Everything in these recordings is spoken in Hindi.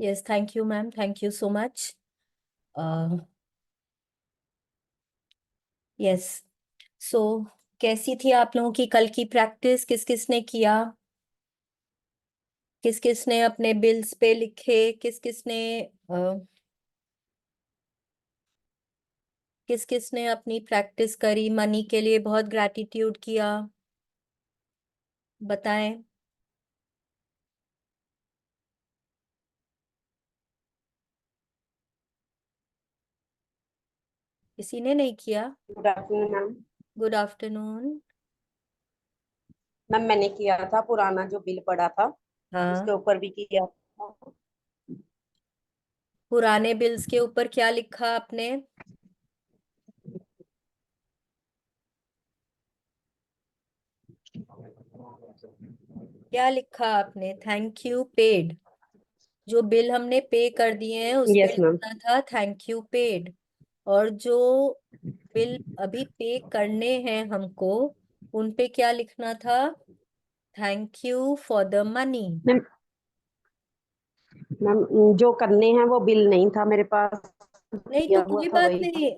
Yes, thank you ma'am, thank you so much. Yes. So कैसी थी आप लोगों की कल की प्रैक्टिस? किस किसने किया? किस किसने अपने बिल्स पे लिखे? किस किसने किस किसने अपनी प्रैक्टिस करी? मनी के लिए बहुत ग्रैटिट्यूड किया, बताएं। किसी ने नहीं किया? Good afternoon ma'am. Good afternoon. Ma'am मैंने किया था, पुराना जो बिल पड़ा था उसके हाँ, ऊपर भी किया था। पुराने बिल्स के ऊपर क्या लिखा आपने? क्या लिखा आपने? Thank you paid. जो बिल हमने पे कर दिए हैं उस पे यस मैम। लिखना था थैंक यू पेड। और जो बिल अभी पे करने हैं हमको, उन पे क्या लिखना था? Thank you for the money. Ma'am ma'am जो करने हैं वो बिल नहीं था मेरे पास, नहीं तो दिया हुआ कोई था बात वही था। नहीं।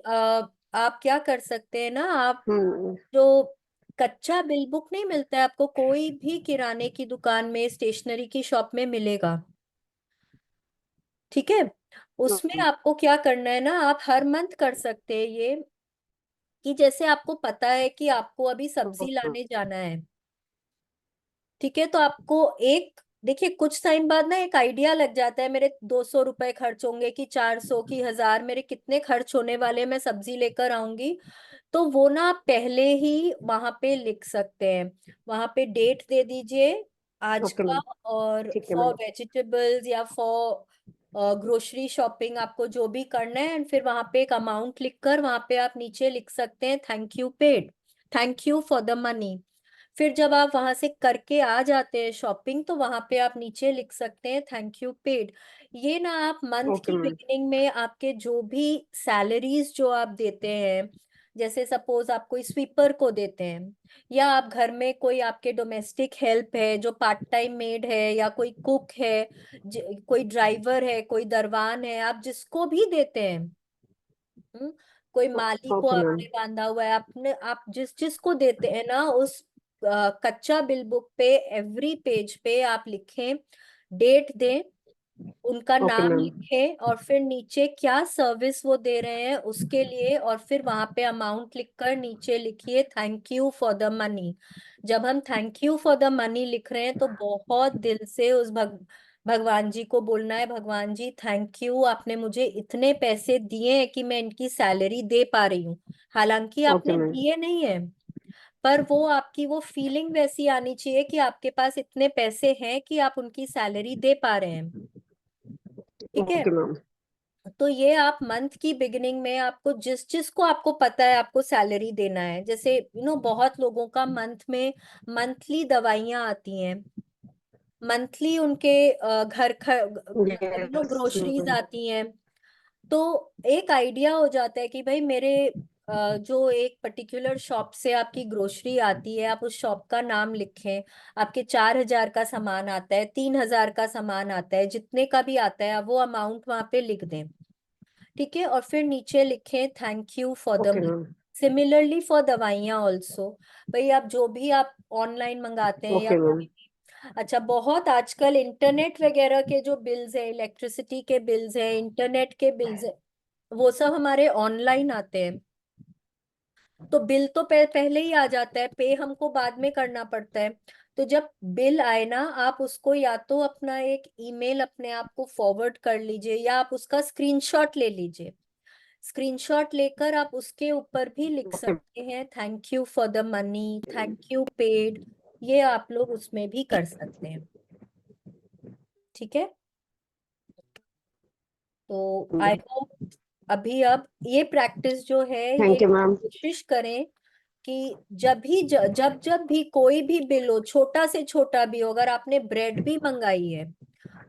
आप क्या कर सकते हैं ना, आप हम्म। जो कच्चा बिल बुक नहीं मिलता है आपको, कोई भी किराने की दुकान में, स्टेशनरी की शॉप में मिलेगा, ठीक है? उसमें आपको क्या करना है ना, आप हर मंथ कर सकते हैं ये, कि जैसे आपको पता है कि आपको अभी सब्जी ओके लाने जाना है, ठीक है? तो आपको एक, देखिए कुछ टाइम बाद ना एक आइडिया लग जाता है, मेरे 200 रुपए खर्च होंगे कि 400 की 1000, मेरे कितने खर्च होने वाले, मैं सब्जी लेकर आऊंगी। तो वो ना आप पहले ही वहां पे लिख सकते हैं। वहां पे डेट दे दीजिए आज ओके का, मैम। और ठीक है फॉर मैम। वेजिटेबल्स या फॉर ग्रोसरी शॉपिंग आपको जो भी करना है, एंड फिर वहां पे एक अमाउंट लिखकर वहां पे आप नीचे लिख सकते हैं thank you paid, thank you for the money. फिर जब आप वहां से करके आ जाते हैं शॉपिंग, तो वहां पे आप नीचे लिख सकते हैं थैंक यू पेड। ये ना आप मंथ ओके की मैम। बिगिनिंग में आपके जो भी सैलरीज जो आप देते हैं, जैसे सपोज आप कोई स्वीपर को देते हैं, या आप घर में कोई आपके डोमेस्टिक हेल्प है जो पार्ट टाइम मेड है, या कोई कुक है, कोई ड्राइवर है, कोई दरवान है, आप जिसको भी देते हैं, हम्म, कोई माली को ओके मैम। आपने बांधा हुआ है, आपने, आप जिस जिसको देते हैं ना, उस कच्चा बिल बुक पे एवरी पेज पे आप लिखें, डेट दें, उनका ओके नाम मैम। लिखें, और फिर नीचे क्या सर्विस वो दे रहे हैं उसके लिए, और फिर वहां पे अमाउंट लिखकर नीचे लिखिए thank you for the money. जब हम thank you for the money लिख रहे हैं तो बहुत दिल से उस भगवान जी को बोलना है, भगवान जी थैंक यू, आपने मुझे इतने पैसे दिए हैं कि मैं इनकी सैलरी दे पा रही हूँ। हालांकि ओके आपने मैम। दिए नहीं है, पर वो आपकी वो फीलिंग वैसी आनी चाहिए कि आपके पास इतने पैसे हैं कि आप उनकी सैलरी दे पा रहे हैं, ठीक है? Okay ma'am. तो ये आप मंथ की बिगिनिंग में, आपको जिस जिसको आपको पता है आपको सैलरी देना है, जैसे बहुत लोगों का मंथ में मंथली दवाइयाँ आती हैं, मंथली उनके घर मतलब यस ग्रोसरीज मैम। आती हैं। तो एक आइडिया हो जाता है कि भाई मेरे जो एक पर्टिकुलर शॉप से आपकी ग्रोसरी आती है, आप उस शॉप का नाम लिखें, आपके 4000 का सामान आता है, 3000 का सामान आता है, जितने का भी आता है, आप वो अमाउंट वहां पे लिख दें, ठीक है? और फिर नीचे लिखें thank you for the okay money. Ma'am. Similarly for दवाइयाँ ऑल्सो, भाई आप जो भी आप ऑनलाइन मंगाते हैं या ओके मैम। कोई भी, अच्छा बहुत आजकल इंटरनेट वगैरह के जो बिल्स है, इलेक्ट्रिसिटी के बिल्स है, इंटरनेट के बिल्स है, वो सब हमारे ऑनलाइन आते हैं। तो बिल तो पहले ही आ जाता है, पे हमको बाद में करना पड़ता है। तो जब बिल आए ना, आप उसको या तो अपना एक ईमेल अपने आप को फॉरवर्ड कर लीजिए, या आप उसका स्क्रीनशॉट ले लीजिए। स्क्रीनशॉट लेकर आप उसके ऊपर भी लिख ओके। सकते हैं thank you for the money, thank you paid. ये आप लोग उसमें भी कर सकते हैं, ठीक है? तो आई होप अभी, अब ये प्रैक्टिस जो है, ये थैंक यू मैम। कोशिश करें कि जब भी जब भी कोई भी बिल हो, छोटा से छोटा भी हो, अगर आपने ब्रेड भी मंगाई है,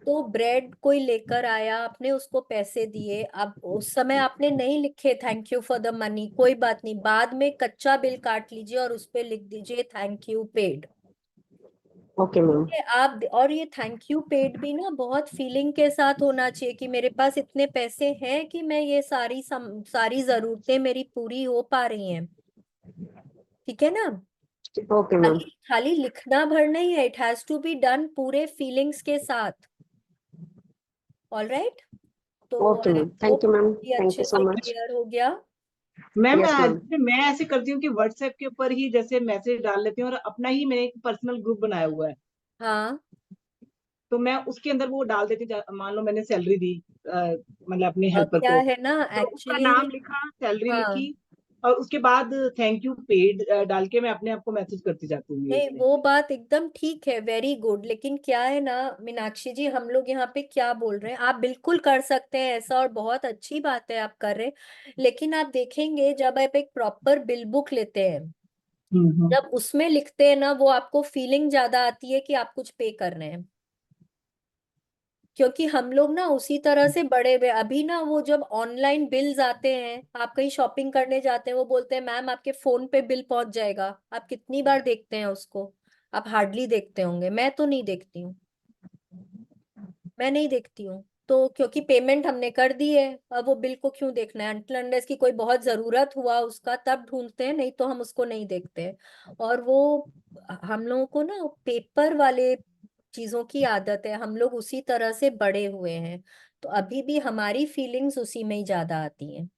तो ब्रेड कोई लेकर आया, आपने उसको पैसे दिए, अब उस समय आपने नहीं लिखे thank you for the money, कोई बात नहीं, बाद में कच्चा बिल काट लीजिए और उस पे लिख दीजिए thank you paid, okay ma'am. आप और ये थैंक यू पेड भी ना बहुत फीलिंग के साथ होना चाहिए कि मेरे पास इतने पैसे हैं कि मैं ये सारी जरूरतें मेरी पूरी हो पा रही हैं। ठीक है ना। Okay ma'am. खाली खाली लिखना भर नहीं है, it has to be done पूरे फीलिंग्स के साथ। All right. तो okay I ma'am, thank hope you ma'am, ये थैंक अच्छे यू सो से मच। क्लियर हो गया। Ma'am yes ma'am. जैसे मैं ऐसे करती हूँ कि व्हाट्सएप के ऊपर ही जैसे मैसेज डाल लेती हूँ, और अपना ही मैंने एक पर्सनल ग्रुप बनाया हुआ है, हाँ तो मैं उसके अंदर वो डाल देती हूँ। मान लो मैंने सैलरी दी, मतलब अपने हेल्पर क्या को, है ना तो उसका एक्चुअली। नाम लिखा, सैलरी हाँ, लिखी, और उसके बाद थैंक यू पेड डाल के मैं अपने आप को मैसेज करती जाती हूँ नहीं इसमें। वो बात एकदम ठीक है, वेरी गुड। लेकिन क्या है ना मीनाक्षी जी, हम लोग यहाँ पे क्या बोल रहे हैं, आप बिल्कुल कर सकते हैं ऐसा और बहुत अच्छी बात है आप कर रहे हैं। लेकिन आप देखेंगे जब आप एक प्रॉपर बिल बुक लेते हैं, हम्म। जब उसमें लिखते हैं ना, वो आपको फीलिंग ज्यादा आती है कि आप कुछ पे कर रहे हैं। क्योंकि हम लोग ना उसी तरह से बड़े हुए अभी ना, वो जब ऑनलाइन बिल्स आते हैं, आप कहीं शॉपिंग करने जाते हैं, वो बोलते हैं मैम आपके फोन पे बिल पहुंच जाएगा। आप कितनी बार देखते हैं उसको? आप हार्डली देखते होंगे, मैं तो नहीं देखती हूँ। मैं नहीं देखती हूँ तो, क्योंकि पेमेंट हमने कर दी है। अब वो बिल को क्यों देखना है? अनटिल अनलेस की कोई बहुत जरूरत हुआ उसका तब ढूंढते हैं, नहीं तो हम उसको नहीं देखते हैं। और वो हम लोगों को ना पेपर वाले चीजों की आदत है, हम लोग उसी तरह से बड़े हुए हैं। तो अभी भी हमारी फीलिंग्स उसी में ही ज्यादा आती हैं।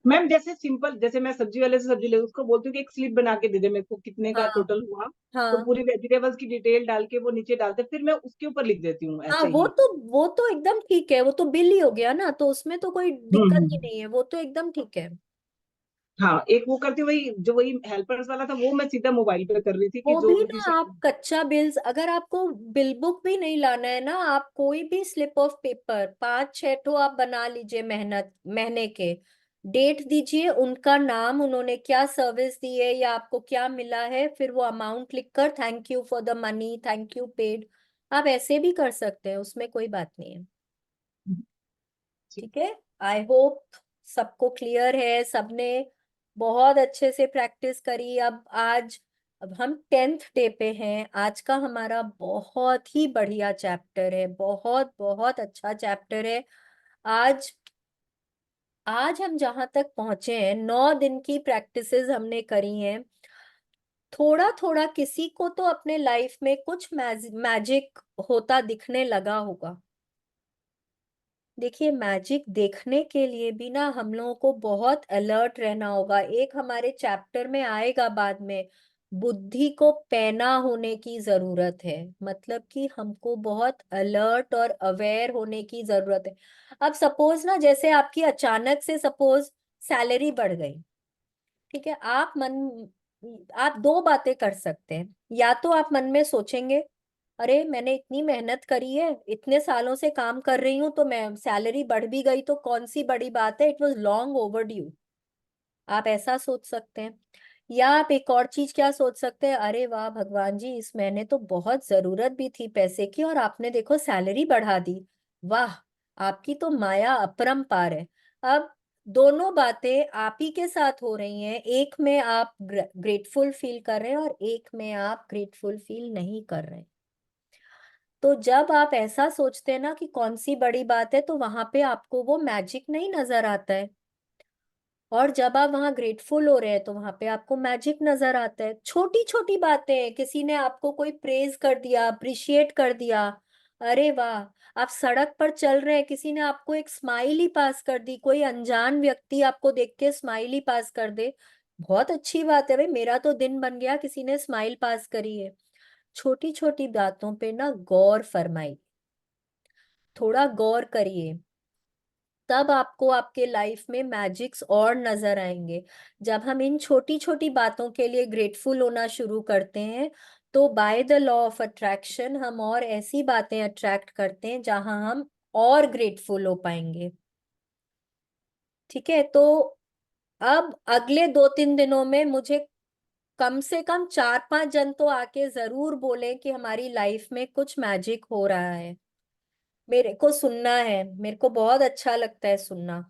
मैम जैसे सिंपल, जैसे मैं सब्जी वाले से सब्जी ले उसको बोलती हूँ कि एक स्लिप बना के दे दे मेरे को, कितने का हाँ टोटल हुआ, तो हाँ पूरी वेजिटेबल्स की डिटेल डाल के वो नीचे डालते, फिर मैं उसके ऊपर लिख देती हूँ हाँ, ऐसे ही। वो तो एकदम ठीक है, वो तो बिल ही हो गया ना, तो उसमें तो कोई दिक्कत ही हम्म। नहीं है, वो तो एकदम ठीक है। हाँ, एक वो करती हूँ, वही जो वही हेल्पर्स वाला था वो मैं सीधा मोबाइल पे कर रही थी कि वो जो भी उनकी ना आप कच्चा बिल्स, अगर आपको बिल बुक भी नहीं लाना है ना, आप कोई भी स्लिप ऑफ पेपर 5-6 ठो आप बना लीजिए, मेहनत महीने के डेट दीजिए, उनका नाम, उन्होंने क्या सर्विस दी है या आपको क्या मिला है, फिर वो अमाउंट लिखकर thank you for the money, thank you paid. आप ऐसे भी कर सकते हैं, उसमें कोई बात नहीं है। ठीक है। आई होप सबको क्लियर है, सबने बहुत अच्छे से प्रैक्टिस करी। अब हम 10th डे पे हैं। आज का हमारा बहुत ही बढ़िया चैप्टर है, बहुत बहुत अच्छा चैप्टर है। आज आज हम जहां तक पहुंचे हैं, 9 दिन की प्रैक्टिसेस हमने करी हैं। थोड़ा थोड़ा किसी को तो अपने लाइफ में कुछ मैजिक होता दिखने लगा होगा। देखिए, मैजिक देखने के लिए भी ना हम लोगों को बहुत अलर्ट रहना होगा। एक हमारे चैप्टर में आएगा बाद में, बुद्धि को पैना होने की जरूरत है। मतलब कि हमको बहुत अलर्ट और अवेयर होने की जरूरत है। अब सपोज ना, जैसे आपकी अचानक से सपोज सैलरी बढ़ गई। ठीक है, आप दो बातें कर सकते हैं। या तो आप मन में सोचेंगे, अरे मैंने इतनी मेहनत करी है, इतने सालों से काम कर रही हूँ, तो मैं सैलरी बढ़ भी गई तो कौन सी बड़ी बात है, it was long over due. आप ऐसा सोच सकते हैं। या आप एक और चीज क्या सोच सकते हैं, अरे वाह भगवान जी, इस महीने तो बहुत जरूरत भी थी पैसे की और आपने देखो सैलरी बढ़ा दी। वाह, आपकी तो माया अपरंपार है। अब दोनों बातें आप ही के साथ हो रही हैं, एक में आप ग्रेटफुल फील कर रहे हैं और एक में आप ग्रेटफुल फील नहीं कर रहे हैं। तो जब आप ऐसा सोचते हैं ना कि कौन सी बड़ी बात है, तो वहां पे आपको वो मैजिक नहीं नजर आता है। और जब आप वहां ग्रेटफुल हो रहे हैं तो वहां पे आपको मैजिक नजर आता है। छोटी छोटी बातें, किसी ने आपको कोई प्रेज कर दिया, अप्रिशिएट कर दिया, अरे वाह। आप सड़क पर चल रहे हैं, किसी ने आपको एक स्माइल ही पास कर दी, कोई अनजान व्यक्ति आपको देख के स्माइल ही पास कर दे, बहुत अच्छी बात है भाई, मेरा तो दिन बन गया, किसी ने स्माइल पास करी है। छोटी छोटी बातों पे ना गौर फरमाइए, थोड़ा गौर करिए, तब आपको आपके लाइफ में मैजिक्स और नजर आएंगे। जब हम इन छोटी छोटी बातों के लिए ग्रेटफुल होना शुरू करते हैं, तो by the law of attraction हम और ऐसी बातें अट्रैक्ट करते हैं जहां हम और ग्रेटफुल हो पाएंगे। ठीक है। तो अब अगले 2-3 दिनों में मुझे कम से कम 4-5 जन तो आके जरूर बोले कि हमारी लाइफ में कुछ मैजिक हो रहा है। मेरे को सुनना है, मेरे को बहुत अच्छा लगता है सुनना।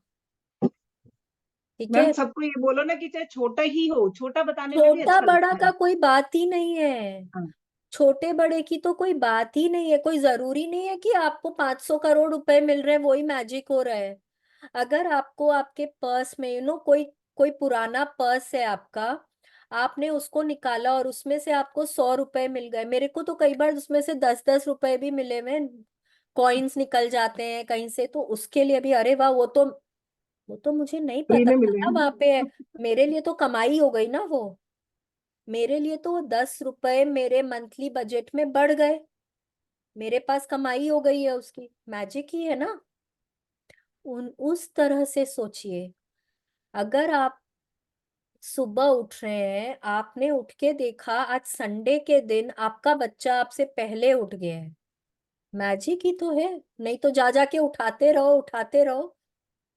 ठीक मैम है। सबको ये बोलो ना कि चाहे छोटा ही हो, छोटा बताने में भी छोटा अच्छा बड़ा लगता का है। कोई बात ही नहीं है। हाँ। छोटे बड़े की तो कोई बात ही नहीं है। कोई जरूरी नहीं है कि आपको 500 करोड़ रुपए मिल रहे हैं वही मैजिक हो रहा है। अगर आपको आपके पर्स में कोई कोई पुराना पर्स है आपका, आपने उसको निकाला और उसमें से आपको 100 रुपए मिल गए। मेरे को तो कई बार उसमें से 10-10 रुपए भी मिले हुए कॉइन्स निकल जाते हैं कहीं से, तो उसके लिए भी अरे वाह, वो तो मुझे नहीं फ्री पता में था मिले ना वहां पे है। हैं। मेरे लिए तो कमाई हो गई ना वो। मेरे लिए तो वो 10 रुपए मेरे मंथली बजट में बढ़ गए। मेरे पास कमाई हो गई है, उसकी मैजिक ही है ना। उस तरह से सोचिए। अगर आप सुबह उठ रहे हैं, आपने उठ के देखा आज संडे के दिन आपका बच्चा आपसे पहले उठ गया है, मैजिक ही तो है। नहीं तो जा जाके उठाते रहो उठाते रहो,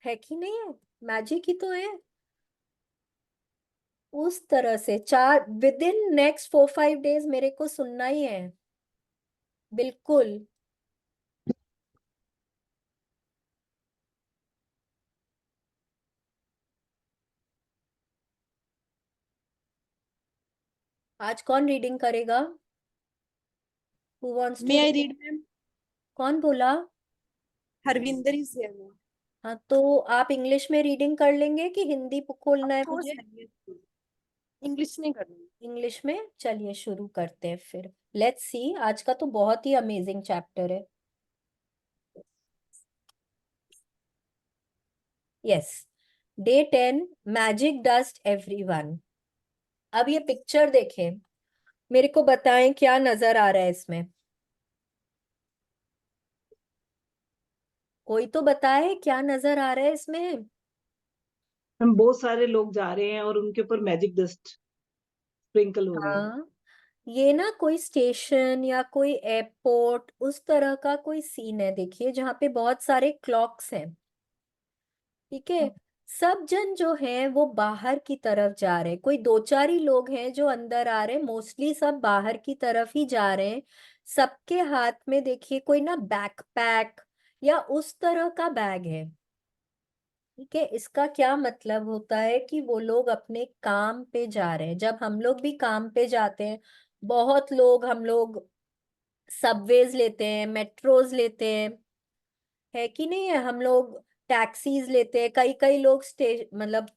है कि नहीं है? मैजिक ही तो है। उस तरह से 4 विद इन नेक्स्ट 4-5 डेज मेरे को सुनना ही है। बिल्कुल। आज कौन रीडिंग करेगा? Who wants me to? I read ma'am? कौन बोला? Harvinder is here ma'am. हाँ, तो आप इंग्लिश में रीडिंग कर लेंगे कि हिंदी खोलना ऑफ है कोर्स मुझे? मैम, इंग्लिश नहीं करनी। इंग्लिश में चलिए शुरू करते हैं फिर। लेट्स सी, आज का तो बहुत ही अमेजिंग चैप्टर है। Yes. Day 10, magic dust everyone. अब ये पिक्चर देखें, मेरे को बताएं क्या नजर आ रहा है इसमें। कोई तो बताए क्या नजर आ रहा है इसमें। हम बहुत सारे लोग जा रहे हैं और उनके ऊपर मैजिक डस्ट स्प्रिंकल हो रही है। हाँ, ये ना कोई स्टेशन या कोई एयरपोर्ट उस तरह का कोई सीन है, देखिए, जहाँ पे बहुत सारे क्लॉक्स हैं। ठीक है। सब जन जो है वो बाहर की तरफ जा रहे हैं, कोई दो चार ही लोग हैं जो अंदर आ रहे हैं, मोस्टली सब बाहर की तरफ ही जा रहे हैं। सबके हाथ में देखिए कोई ना बैकपैक या उस तरह का बैग है। ठीक है, इसका क्या मतलब होता है कि वो लोग अपने काम पे जा रहे हैं। जब हम लोग भी काम पे जाते हैं, बहुत लोग हम लोग सबवेज लेते हैं, मेट्रोज लेते हैं, है कि नहीं है? हम लोग टैक्सीज लेते हैं, कई कई लोग मतलब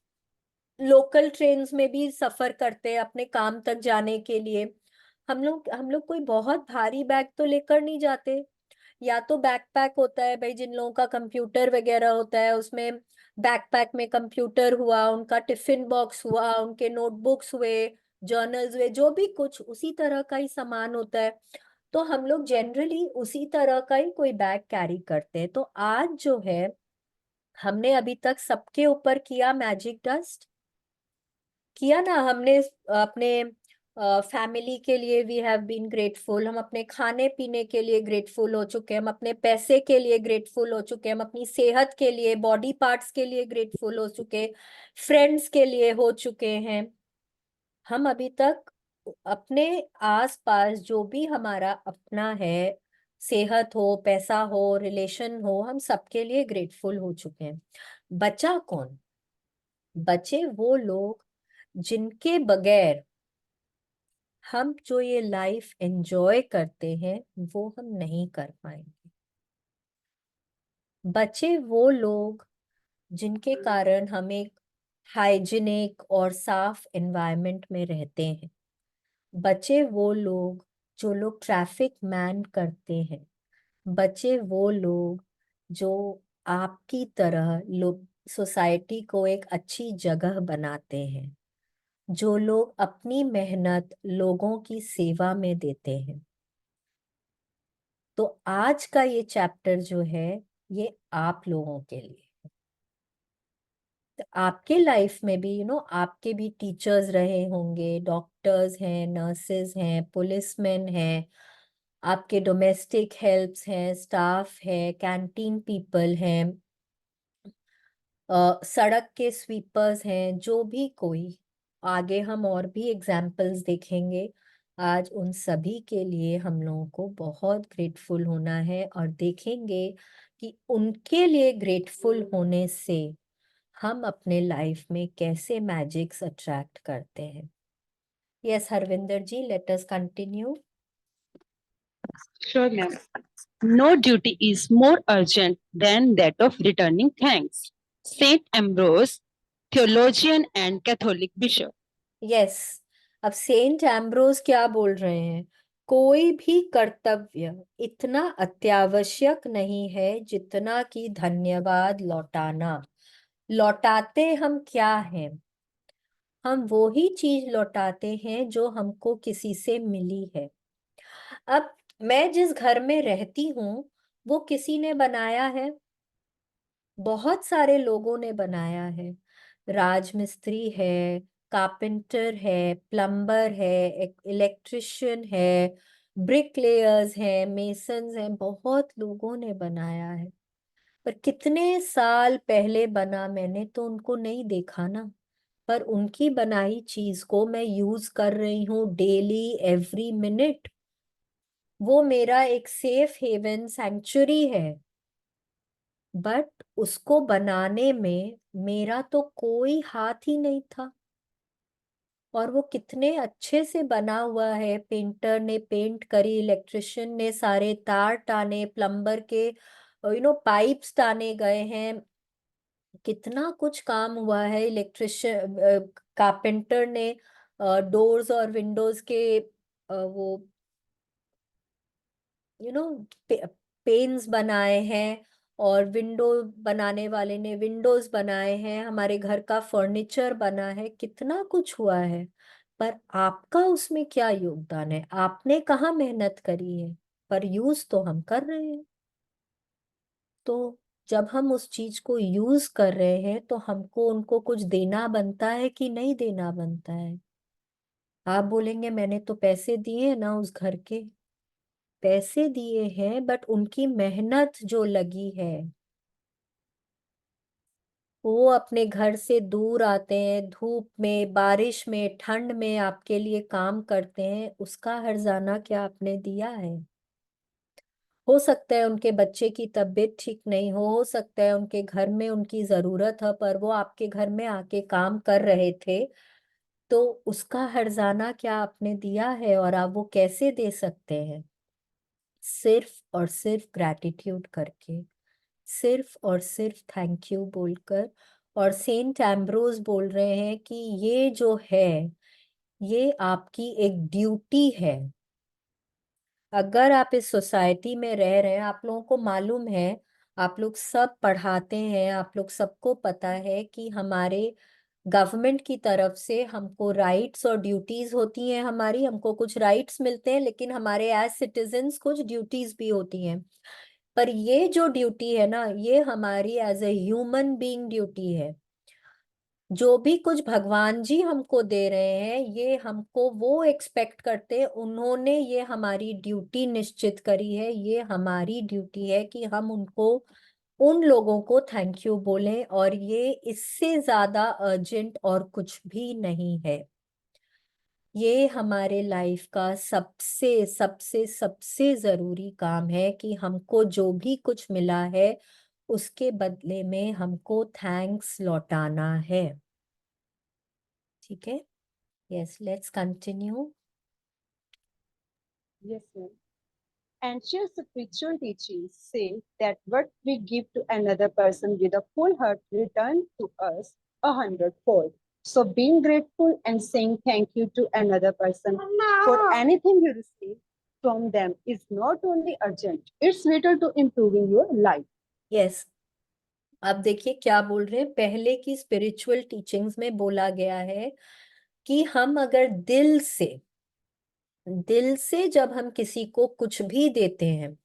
लोकल ट्रेन्स में भी सफर करते हैं अपने काम तक जाने के लिए। हम लोग कोई बहुत भारी बैग तो लेकर नहीं जाते। या तो बैकपैक होता है भाई, जिन लोगों का कंप्यूटर वगैरह होता है उसमें बैकपैक में कंप्यूटर हुआ, उनका टिफिन बॉक्स हुआ, उनके नोटबुक्स हुए, जर्नल्स हुए, जो भी कुछ उसी तरह का ही सामान होता है। तो हम लोग जनरली उसी तरह का ही कोई बैग कैरी करते हैं। तो आज जो है, हमने अभी तक सबके ऊपर किया मैजिक डस्ट, किया ना हमने। अपने फैमिली के लिए वी हैव बीन ग्रेटफुल, हम अपने खाने पीने के लिए ग्रेटफुल हो चुके हैं, हम अपने पैसे के लिए ग्रेटफुल हो चुके हैं, हम अपनी सेहत के लिए, बॉडी पार्ट्स के लिए ग्रेटफुल हो चुके, फ्रेंड्स के लिए हो चुके हैं। हम अभी तक अपने आसपास जो भी हमारा अपना है, सेहत हो, पैसा हो, रिलेशन हो, हम सबके लिए ग्रेटफुल हो चुके हैं। बचा कौन? बचे वो लोग जिनके बगैर हम जो ये लाइफ एंजॉय करते हैं वो हम नहीं कर पाएंगे। बचे वो लोग जिनके कारण हम एक हाइजीनिक और साफ एनवायरनमेंट में रहते हैं। बचे वो लोग जो लोग ट्रैफिक मैन करते हैं। बचे वो लोग जो आपकी तरह लोग सोसाइटी को एक अच्छी जगह बनाते हैं, जो लोग अपनी मेहनत लोगों की सेवा में देते हैं। तो आज का ये चैप्टर जो है, ये आप लोगों के लिए। तो आपके लाइफ में भी आपके भी टीचर्स रहे होंगे, डॉक्टर्स हैं, नर्सेस हैं, पुलिसमैन हैं, आपके डोमेस्टिक हेल्प्स हैं, स्टाफ है, कैंटीन पीपल हैं, सड़क के स्वीपर्स हैं, जो भी कोई। आगे हम और भी एग्जाम्पल्स देखेंगे। आज उन सभी के लिए हम लोगों को बहुत ग्रेटफुल होना है, और देखेंगे कि उनके लिए ग्रेटफुल होने से हम अपने लाइफ में कैसे मैजिक्स अट्रैक्ट करते हैं। Yes Harvinder ji, let us continue. Sure, ma'am. No duty is more urgent than that of returning thanks. Saint Ambrose, theologian and Catholic bishop. Yes, अब सेंट एम्ब्रोस क्या बोल रहे हैं? कोई भी कर्तव्य इतना अत्यावश्यक नहीं है जितना कि धन्यवाद लौटाना। लौटाते हम क्या हैं? हम वो ही चीज लौटाते हैं जो हमको किसी से मिली है। अब मैं जिस घर में रहती हूँ वो किसी ने बनाया है, बहुत सारे लोगों ने बनाया है। राजमिस्त्री है, कारपेंटर है, प्लम्बर है, इलेक्ट्रिशियन है, ब्रिकलेयर्स हैं, मेसन्स हैं, बहुत लोगों ने बनाया है। पर कितने साल पहले बना मैंने तो उनको नहीं देखा ना, पर उनकी बनाई चीज को मैं यूज कर रही हूँ डेली, एवरी मिनट। वो मेरा एक सेफ हेवन सैंक्चुरी है। बट उसको बनाने में मेरा तो कोई हाथ ही नहीं था। और वो कितने अच्छे से बना हुआ है, पेंटर ने पेंट करी, इलेक्ट्रिशियन ने सारे तार टाने, प्लम्बर के पाइप्स टाने गए हैं, कितना कुछ काम हुआ है। इलेक्ट्रिशियन कारपेंटर ने डोर्स और विंडोज के वो यू नो पेन्स बनाए हैं, और विंडो बनाने वाले ने विंडोज बनाए हैं, हमारे घर का फर्नीचर बना है, कितना कुछ हुआ है। पर आपका उसमें क्या योगदान है? आपने कहाँ मेहनत करी है? पर यूज तो हम कर रहे हैं। तो जब हम उस चीज को यूज कर रहे हैं तो हमको उनको कुछ देना बनता है कि नहीं देना बनता है? आप बोलेंगे मैंने तो पैसे दिए ना उस घर के। पैसे दिए हैं बट उनकी मेहनत जो लगी है, वो अपने घर से दूर आते हैं, धूप में, बारिश में, ठंड में आपके लिए काम करते हैं, उसका हर्जाना क्या आपने दिया है? हो सकता है उनके बच्चे की तबीयत ठीक नहीं हो सकता है उनके घर में उनकी जरूरत है, पर वो आपके घर में आके काम कर रहे थे, तो उसका हर्जाना क्या आपने दिया है? और आप वो कैसे दे सकते हैं? सिर्फ और सिर्फ ग्रैटिट्यूड करके, सिर्फ और सिर्फ थैंक यू बोलकर। और सेंट एम्ब्रोस बोल रहे हैं कि ये जो है, ये आपकी एक ड्यूटी है। अगर आप इस सोसाइटी में रह रहे हैं, आप लोगों को मालूम है, आप लोग सब पढ़ाते हैं, आप लोग सबको पता है कि हमारे गवर्नमेंट की तरफ से हमको राइट्स और ड्यूटीज होती हैं। हमारी हमको कुछ राइट्स मिलते हैं, लेकिन हमारे एज सिटीजन्स कुछ ड्यूटीज भी होती हैं। पर ये जो ड्यूटी है ना, ये हमारी as a human being duty है। जो भी कुछ भगवान जी हमको दे रहे हैं, ये हमको वो एक्सपेक्ट करते हैं, उन्होंने ये हमारी ड्यूटी निश्चित करी है, ये हमारी ड्यूटी है कि हम उनको, उन लोगों को थैंक यू बोलें। और ये इससे ज्यादा अर्जेंट और कुछ भी नहीं है। ये हमारे लाइफ का सबसे सबसे सबसे जरूरी काम है कि हमको जो भी कुछ मिला है उसके बदले में हमको थैंक्स लौटाना है। ठीक है? Yes, let's continue. Yes, ma'am. Ancient spiritual teachings say that what we give to another person with a full heart returns to us 100-fold. So being grateful and saying thank you to another person for anything you receive from them is not only urgent, it's vital to improving your life. Yes, अब देखिए क्या बोल रहे हैं। पहले की स्पिरिचुअल टीचिंग्स में बोला गया है कि हम अगर दिल से जब हम किसी को कुछ भी देते हैं,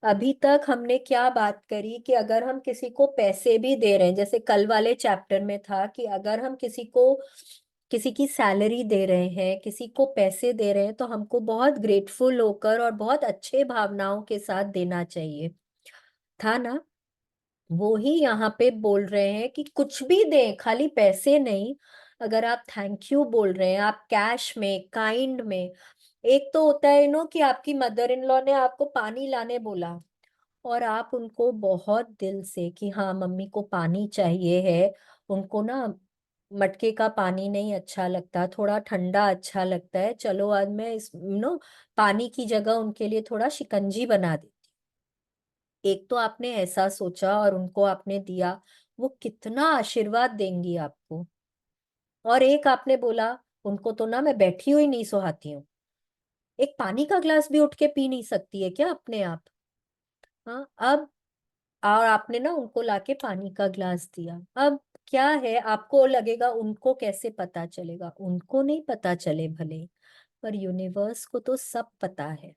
अभी तक हमने क्या बात करी कि अगर हम किसी को पैसे भी दे रहे हैं, जैसे कल वाले चैप्टर में था कि अगर हम किसी को, किसी की सैलरी दे रहे हैं, किसी को पैसे दे रहे हैं, तो हमको बहुत ग्रेटफुल होकर और बहुत अच्छे भावनाओं के साथ देना चाहिए, था ना? वो ही यहाँ पे बोल रहे हैं कि कुछ भी दें, खाली पैसे नहीं। अगर आप थैंक यू बोल रहे हैं, आप कैश में, काइंड में। एक तो होता है कि आपकी मदर इन लॉ ने आपको पानी लाने बोला, और आप उनको बहुत दिल से कि हाँ मम्मी को पानी चाहिए है, उनको ना मटके का पानी नहीं अच्छा लगता, थोड़ा ठंडा अच्छा लगता है, चलो आज मैं इस पानी की जगह उनके लिए थोड़ा शिकंजी बना देती हूँ। एक तो आपने ऐसा सोचा और उनको आपने दिया, वो कितना आशीर्वाद देंगी आपको। और एक आपने बोला उनको तो ना मैं बैठी हुई नहीं सुहाती हूँ, एक पानी का ग्लास भी उठ के पी नहीं सकती है क्या अपने आप? हाँ, अब और आपने ना उनको लाके पानी का ग्लास दिया। अब क्या है, आपको लगेगा उनको कैसे पता चलेगा, उनको नहीं पता चले भले, पर यूनिवर्स को तो सब पता है।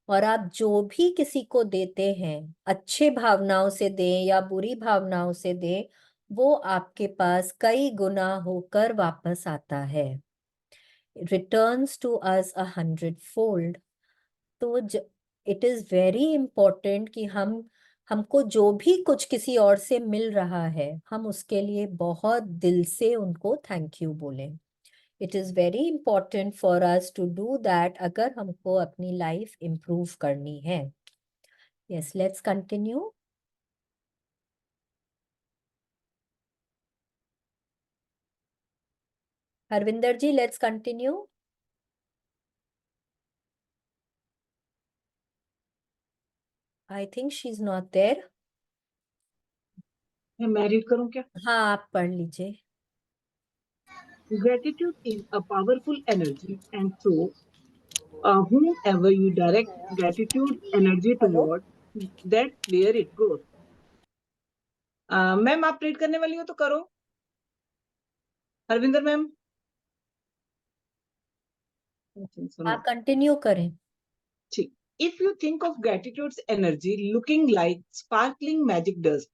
और आप जो भी किसी को देते हैं, अच्छे भावनाओं से दें या बुरी भावनाओं से दें, वो आपके पास कई गुना होकर वापस आता है, रिटर्न्स टू अस 100-fold। तो इट इज वेरी इंपॉर्टेंट कि हमको जो भी कुछ किसी और से मिल रहा है, हम उसके लिए बहुत दिल से उनको थैंक यू बोलें। It is very important for us to do that, अगर हमको अपनी लाइफ इम्प्रूव करनी है। Yes, let's continue. Harvinder ji, let's continue. I think she is not there. मैं रीड करूं क्या? हाँ, आप पढ़ लीजिए। Gratitude is a powerful energy, and so whomever you direct gratitude energy hello. toward, that's where it goes. Ma'am आप रीड करने वाली हो तो करो, हरविंदर मैम। आप कंटिन्यू करें। ठीक। If you think of gratitude's energy looking like sparkling magic dust,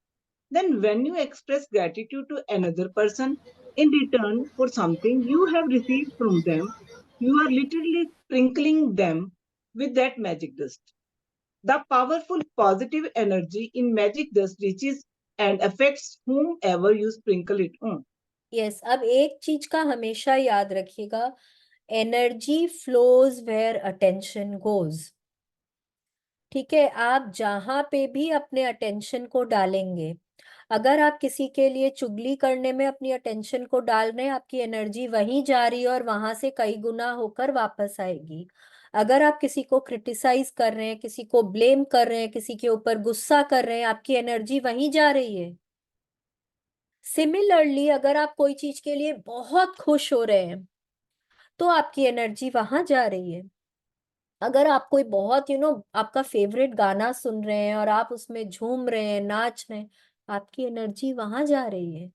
then when you express gratitude to another person in return for something you have received from them, you are literally sprinkling them with that magic dust. The powerful positive energy in magic dust reaches and affects whomever you sprinkle it on. Yes, अब एक चीज का हमेशा याद रखिएगा, energy flows where attention goes. ठीक है, आप जहां पे भी अपने अटेंशन को डालेंगे, अगर आप किसी के लिए चुगली करने में अपनी अटेंशन को डाल रहे हैं, आपकी एनर्जी वहीं जा रही है और वहां से कई गुना होकर वापस आएगी। अगर आप किसी को क्रिटिसाइज कर रहे हैं, किसी को ब्लेम कर रहे हैं, किसी के ऊपर गुस्सा कर रहे हैं, आपकी एनर्जी वहीं जा रही है। सिमिलरली, अगर आप कोई चीज के लिए बहुत खुश हो रहे हैं, तो आपकी एनर्जी वहां जा रही है। अगर आप कोई बहुत आपका फेवरेट गाना सुन रहे हैं और आप उसमें झूम रहे हैं, नाच रहे हैं, आपकी एनर्जी वहां जा रही है।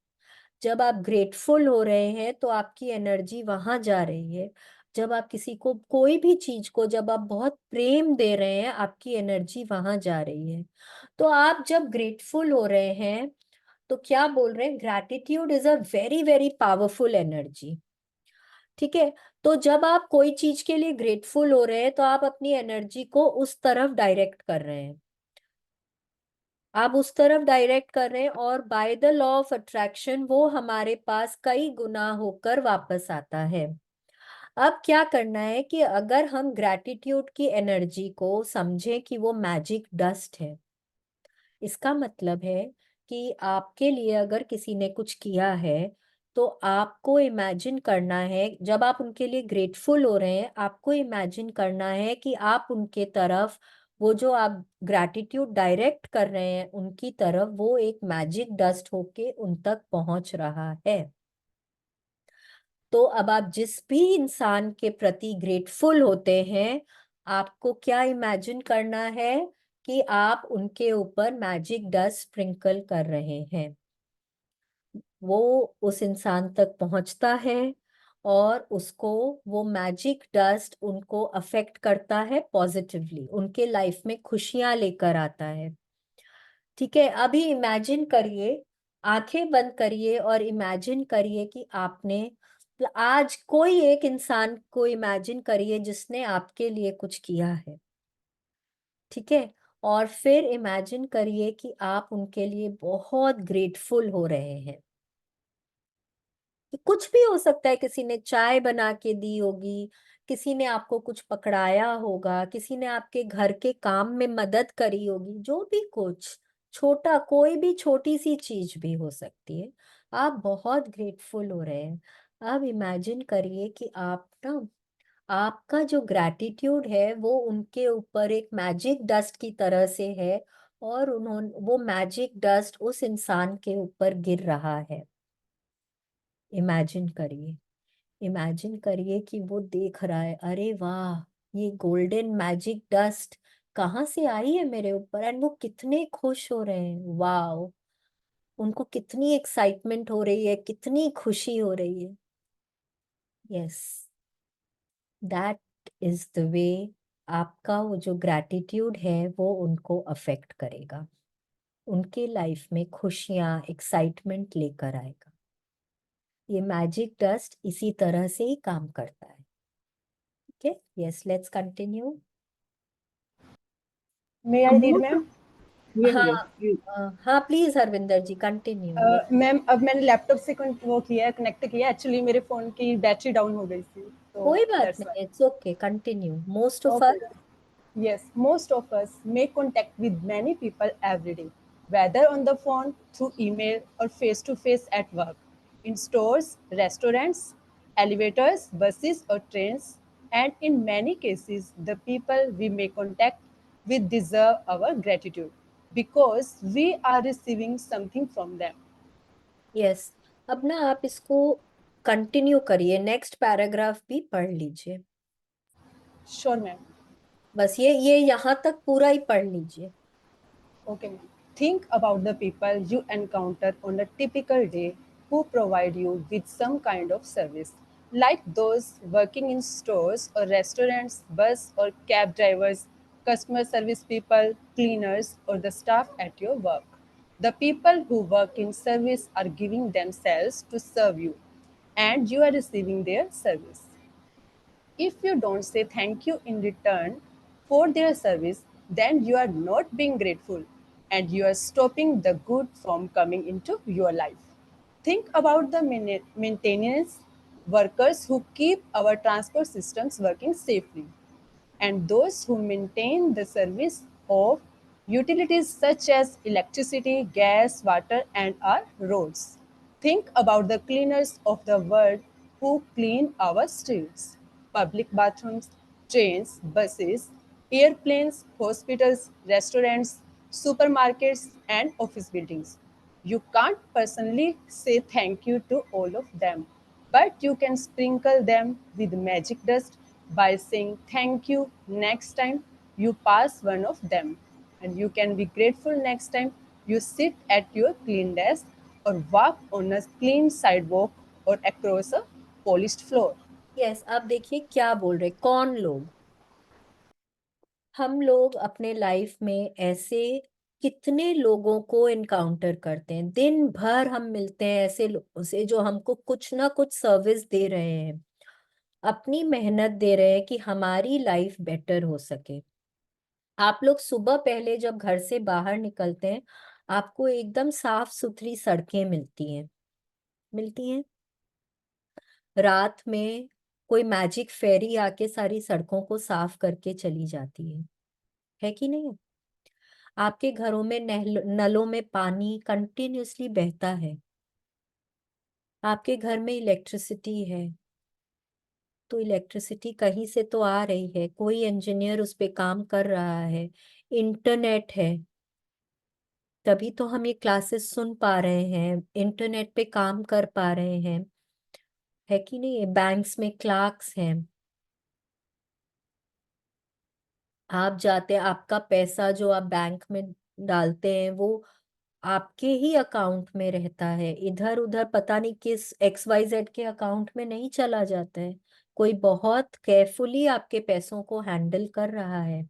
जब आप ग्रेटफुल हो रहे हैं तो आपकी एनर्जी वहां जा रही है। जब आप किसी को कोई भी चीज को जब आप बहुत प्रेम दे रहे हैं, आपकी एनर्जी वहां जा रही है। तो आप जब ग्रेटफुल हो रहे हैं तो क्या बोल रहे हैं, gratitude is a very very powerful energy. ठीक है, तो जब आप कोई चीज के लिए ग्रेटफुल हो रहे हैं तो आप अपनी एनर्जी को उस तरफ डायरेक्ट कर रहे हैं, आप उस तरफ डायरेक्ट कर रहे हैं, और by the law of attraction वो हमारे पास कई गुना होकर वापस आता है। अब क्या करना है कि अगर हम ग्रैटिट्यूड की एनर्जी को समझें कि वो मैजिक डस्ट है, इसका मतलब है कि आपके लिए अगर किसी ने कुछ किया है, तो आपको इमेजिन करना है, जब आप उनके लिए ग्रेटफुल हो रहे हैं, आपको इमेजिन करना है कि आप उनके तरफ, वो जो आप ग्रैटिट्यूड डायरेक्ट कर रहे हैं उनकी तरफ, वो एक मैजिक डस्ट होके उन तक पहुंच रहा है। तो अब आप जिस भी इंसान के प्रति ग्रेटफुल होते हैं, आपको क्या इमेजिन करना है कि आप उनके ऊपर मैजिक डस्ट स्प्रिंकल कर रहे हैं। वो उस इंसान तक पहुंचता है और उसको वो मैजिक डस्ट उनको अफेक्ट करता है पॉजिटिवली, उनके लाइफ में खुशियां लेकर आता है। ठीक है, अभी इमेजिन करिए, आंखें बंद करिए और इमेजिन करिए कि आपने आज कोई एक इंसान को इमेजिन करिए जिसने आपके लिए कुछ किया है। ठीक है, और फिर इमेजिन करिए कि आप उनके लिए बहुत ग्रेटफुल हो रहे हैं। कुछ भी हो सकता है, किसी ने चाय बना के दी होगी, किसी ने आपको कुछ पकड़ाया होगा, किसी ने आपके घर के काम में मदद करी होगी, जो भी कुछ छोटा, कोई भी छोटी सी चीज भी हो सकती है। आप बहुत ग्रेटफुल हो रहे हैं। अब इमेजिन करिए कि आप ना, आपका जो ग्रैटिट्यूड है वो उनके ऊपर एक मैजिक डस्ट की तरह से है, और उन्होंने वो मैजिक डस्ट उस इंसान के ऊपर गिर रहा है। इमेजिन करिए, इमेजिन करिए कि वो देख रहा है, अरे वाह, ये गोल्डन मैजिक डस्ट कहाँ से आई है मेरे ऊपर, एंड वो कितने खुश हो रहे हैं। वाह, उनको कितनी एक्साइटमेंट हो रही है, कितनी खुशी हो रही है। Yes, that is the way आपका वो जो ग्रैटिट्यूड है वो उनको अफेक्ट करेगा, उनके लाइफ में खुशियां, एक्साइटमेंट लेकर आएगा। ये मैजिक डस्ट इसी तरह से ही काम करता है। Okay, yes, let's continue. May I read, Most of, ma'am? yes, हाँ, yes, please. हाँ please Harvinder ji continue. Yes, ma'am अब मैंने लैपटॉप से वो किया है, कनेक्ट किया, एक्चुअली मेरे फोन की बैटरी डाउन हो गई थी, तो कोई बात दैट्स नहीं, it's okay, continue. Most of why. Us, Yes, most of us make contact with many people every day, whether on the phone, through email, or face to face at work, in stores, restaurants, elevators, buses, or trains. And in many cases, the people we make contact with deserve our gratitude because we are receiving something from them. Yes, अब ना आप इसको कंटिन्यू करिए, नेक्स्ट पैराग्राफ भी पढ़ लीजिए। Sure, ma'am. बस ये यहाँ तक पूरा ही पढ़ लीजिए। Okay, ma'am. Think about the people you encounter on a typical day who provide you with some kind of service, like those working in stores or restaurants, bus or cab drivers, customer service people, cleaners, or the staff at your work. The people who work in service are giving themselves to serve you, and you are receiving their service. If you don't say thank you in return for their service, then you are not being grateful and you are stopping the good from coming into your life. Think about the maintenance workers who keep our transport systems working safely and those who maintain the service of utilities such as electricity, gas, water, and our roads. Think about the cleaners of the world who clean our streets, public bathrooms, trains, buses, airplanes, hospitals, restaurants, supermarkets, and office buildings. You can't personally say thank you to all of them, but you can sprinkle them with magic dust by saying thank you next time you pass one of them. And you can be grateful next time you sit at your clean desk or walk on a clean sidewalk or across a polished floor. Yes, अब देखिए क्या बोल रहे, कौन लोग, हम लोग अपने लाइफ में ऐसे कितने लोगों को इनकाउंटर करते हैं, दिन भर हम मिलते हैं ऐसे लोगों से जो हमको कुछ ना कुछ सर्विस दे रहे हैं, अपनी मेहनत दे रहे हैं कि हमारी लाइफ बेटर हो सके। आप लोग सुबह पहले जब घर से बाहर निकलते हैं, आपको एकदम साफ सुथरी सड़कें मिलती हैं, मिलती हैं। रात में कोई मैजिक फेरी आके सारी सड़कों को साफ करके चली जाती है कि नहीं? आपके घरों में नलों में पानी कंटिन्यूअसली बहता है, आपके घर में इलेक्ट्रिसिटी है, तो इलेक्ट्रिसिटी कहीं से तो आ रही है, कोई इंजीनियर उस पे काम कर रहा है, इंटरनेट है, तभी तो हम ये क्लासेस सुन पा रहे हैं, इंटरनेट पे काम कर पा रहे हैं, है कि नहीं? बैंक्स में क्लार्क्स हैं, आप जाते हैं, आपका पैसा जो आप बैंक में डालते हैं वो आपके ही अकाउंट में रहता है, इधर उधर पता नहीं किस XYZ के अकाउंट में नहीं चला जाता है, कोई बहुत केयरफुली आपके पैसों को हैंडल कर रहा है।